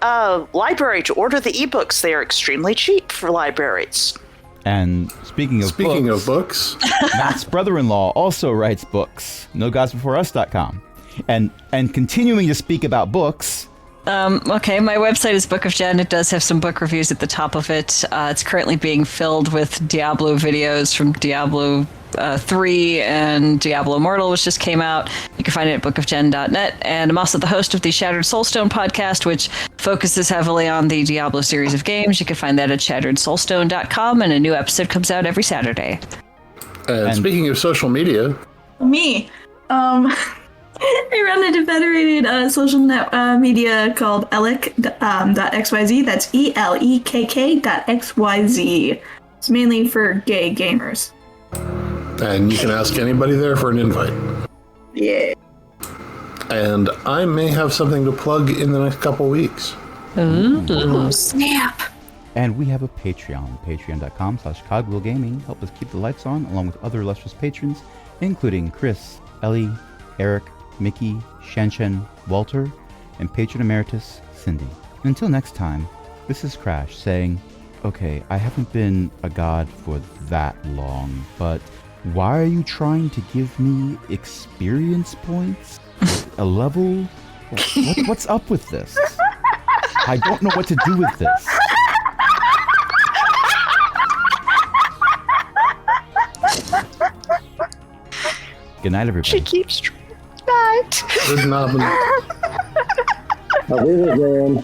library to order the ebooks. They are extremely cheap for libraries. And speaking of books, Matt's brother-in-law also writes books, NoGodsBeforeUs.com. And continuing to speak about books... Okay, my website is Book of Jen. It does have some book reviews at the top of it. It's currently being filled with Diablo videos from Diablo 3 and Diablo Immortal, which just came out. You can find it at bookofjen.net. And I'm also the host of the Shattered Soulstone podcast, which focuses heavily on the Diablo series of games. You can find that at shatteredsoulstone.com, and a new episode comes out every Saturday. And speaking of social media... Me. I run a federated social media called elek.xyz. That's ELEKK.xyz. It's mainly for gay gamers. And you can ask anybody there for an invite. Yeah. And I may have something to plug in the next couple weeks. Oh, snap. And we have a Patreon, patreon.com/cogwheelgaming. Help us keep the lights on, along with other illustrious patrons, including Chris, Ellie, Eric, Mickey, Shen, Walter, and patron emeritus, Cindy. Until next time, this is Crash saying, okay, I haven't been a god for that long, but why are you trying to give me experience points? A level? What's up with this? I don't know what to do with this. Good night, everybody. She keeps trying. Night. Good night. I'll be there, man.